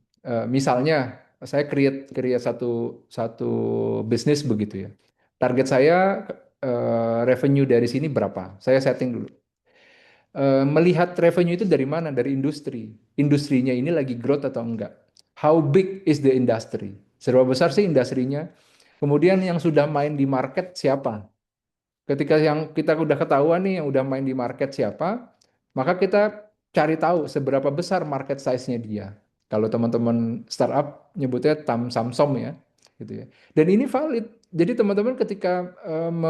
Speaker 1: misalnya saya create satu satu bisnis begitu ya. Target saya revenue dari sini berapa? Saya setting dulu. Melihat revenue itu dari mana? Dari industri. Industrinya ini lagi growth atau enggak? How big is the industry? Seberapa besar sih industrinya? Kemudian yang sudah main di market siapa? Ketika yang kita udah ketahuan nih yang udah main di market siapa, maka kita cari tahu seberapa besar market size-nya dia. Kalau teman-teman startup nyebutnya samsom ya, gitu ya. Dan ini valid. Jadi teman-teman ketika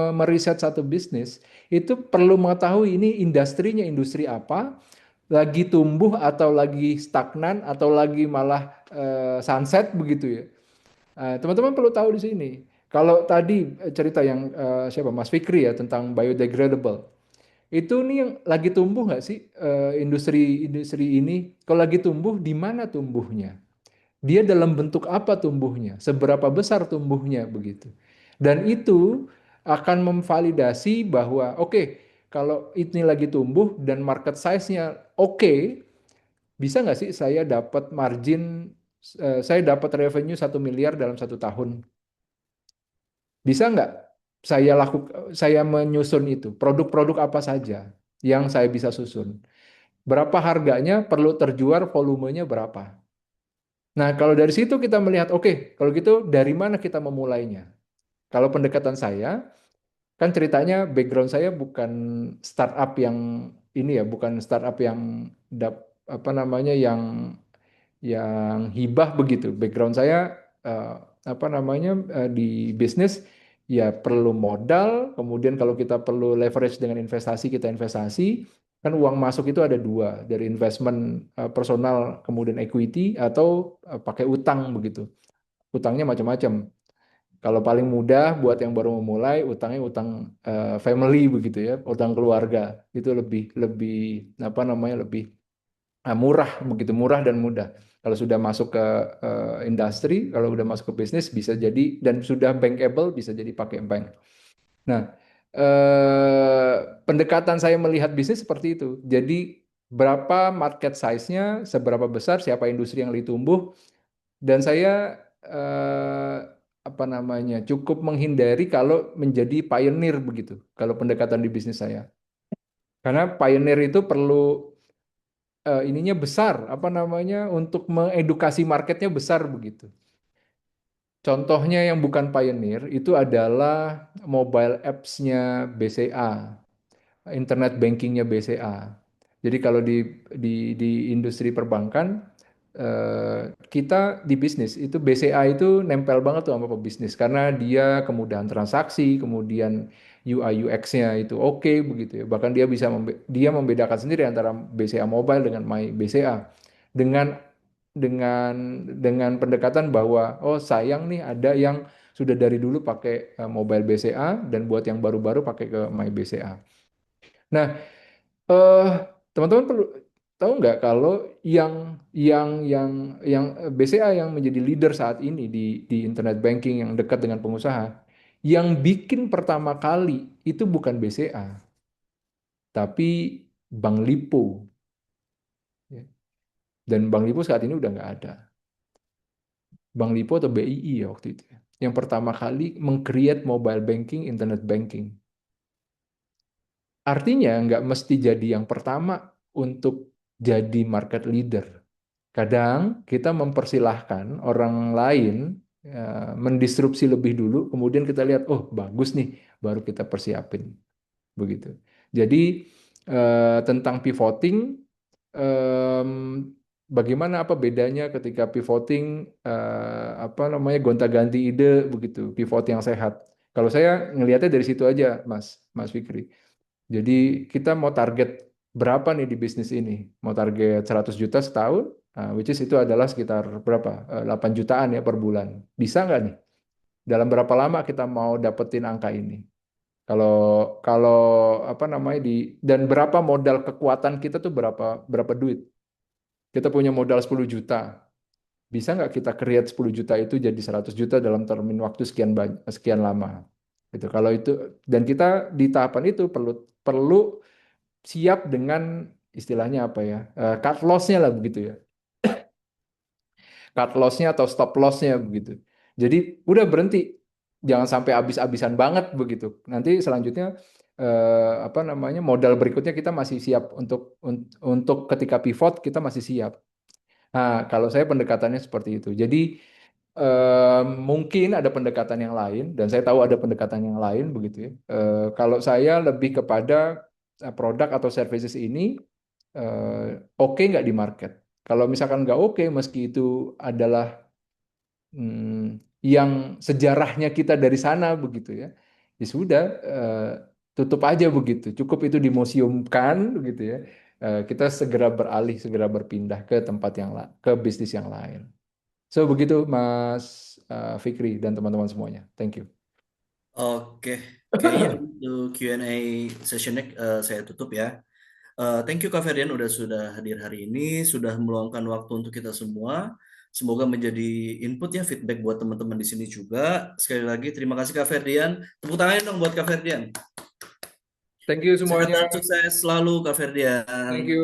Speaker 1: meriset satu bisnis itu perlu mengetahui ini industrinya industri apa, lagi tumbuh atau lagi stagnan atau lagi malah sunset begitu ya. Teman-teman perlu tahu di sini. Kalau tadi cerita yang siapa Mas Fikri ya tentang biodegradable, itu nih yang lagi tumbuh nggak sih industri ini? Kalau lagi tumbuh, di mana tumbuhnya? Dia dalam bentuk apa tumbuhnya? Seberapa besar tumbuhnya begitu? Dan itu akan memvalidasi bahwa oke, kalau ini lagi tumbuh dan market size-nya oke, bisa nggak sih saya dapat margin, saya dapat revenue 1 miliar dalam 1 tahun? Bisa nggak saya menyusun itu? Produk-produk apa saja yang saya bisa susun? Berapa harganya, perlu terjual, volumenya berapa? Nah, kalau dari situ kita melihat, oke, kalau gitu dari mana kita memulainya? Kalau pendekatan saya, kan ceritanya background saya bukan startup yang ini ya, bukan startup yang apa namanya, yang hibah begitu. Background saya apa namanya, di bisnis ya perlu modal, kemudian kalau kita perlu leverage dengan investasi, kita investasi. Kan uang masuk itu ada dua, dari investment personal, kemudian equity, atau pakai utang begitu. Utangnya macam-macam. Kalau paling mudah buat yang baru memulai, utangnya utang family begitu ya, utang keluarga. Itu lebih lebih apa namanya, lebih murah begitu, murah dan mudah. Kalau sudah masuk ke industri, kalau sudah masuk ke bisnis bisa jadi, dan sudah bankable bisa jadi pakai bank. Nah, pendekatan saya melihat bisnis seperti itu. Jadi berapa market size-nya, seberapa besar, siapa industri yang lagi tumbuh, dan saya apa namanya, cukup menghindari kalau menjadi pioneer begitu. Kalau pendekatan di bisnis saya. Karena pioneer itu perlu ininya besar, apa namanya, untuk mengedukasi marketnya besar begitu. Contohnya yang bukan pioneer itu adalah mobile apps-nya BCA, internet bankingnya BCA. Jadi kalau di industri perbankan, kita di bisnis itu BCA itu nempel banget tuh sama pebisnis karena dia kemudahan transaksi, kemudian UI UX-nya itu oke begitu ya. Bahkan dia bisa dia membedakan sendiri antara BCA Mobile dengan My BCA dengan dengan pendekatan bahwa oh sayang nih ada yang sudah dari dulu pakai mobile BCA dan buat yang baru-baru pakai ke My BCA. Nah, eh teman-teman perlu tahu nggak kalau yang BCA yang menjadi leader saat ini di internet banking yang dekat dengan pengusaha, yang bikin pertama kali itu bukan BCA, tapi Bank Lipo. Ya. Dan Bank Lipo saat ini udah nggak ada. Bank Lipo atau BII ya waktu itu, ya. Yang pertama kali meng-create mobile banking, internet banking. Artinya nggak mesti jadi yang pertama untuk jadi market leader. Kadang kita mempersilahkan orang lain mendisrupsi lebih dulu, kemudian kita lihat, oh bagus nih, baru kita persiapin. Begitu. Jadi tentang pivoting, em, bagaimana apa bedanya ketika pivoting, apa namanya, gonta-ganti ide begitu, pivot yang sehat. Kalau saya ngelihatnya dari situ aja, Mas Fikri. Jadi kita mau target berapa nih di bisnis ini? Mau target 100 juta setahun, which is itu adalah sekitar berapa? 8 jutaan ya per bulan. Bisa nggak nih? Dalam berapa lama kita mau dapetin angka ini? Kalau kalau apa namanya dan berapa modal kekuatan kita tuh berapa berapa duit? Kita punya modal 10 juta. Bisa nggak kita create 10 juta itu jadi 100 juta dalam termin waktu sekian lama? Gitu. Kalau itu dan kita di tahapan itu perlu perlu siap dengan istilahnya apa ya? Cut loss-nya lah begitu ya. Cut loss-nya atau stop loss-nya begitu. Jadi udah berhenti, jangan sampai habis-habisan banget begitu. Nanti selanjutnya apa namanya, modal berikutnya kita masih siap untuk ketika pivot kita masih siap. Nah, kalau saya pendekatannya seperti itu. Jadi mungkin ada pendekatan yang lain dan saya tahu ada pendekatan yang lain begitu ya. Kalau saya lebih kepada produk atau services ini oke nggak di market. Kalau misalkan nggak oke, meski itu adalah yang sejarahnya kita dari sana begitu ya, ya sudah tutup aja begitu. Cukup itu dimuseumkan begitu ya. Kita segera beralih, segera berpindah ke tempat yang ke bisnis yang lain. So begitu Mas Fikri dan teman-teman semuanya. Thank you.
Speaker 4: Oke, kayaknya untuk Q&A sessionnya saya tutup ya. Thank you Kak Ferdian sudah hadir hari ini, sudah meluangkan waktu untuk kita semua. Semoga menjadi input ya, feedback buat teman-teman di sini juga. Sekali lagi terima kasih Kak Ferdian. Tepuk tangan dong buat Kak Ferdian.
Speaker 1: Thank you
Speaker 4: Sehat
Speaker 1: semuanya.
Speaker 4: dan sukses selalu Kak Ferdian.
Speaker 1: Thank you.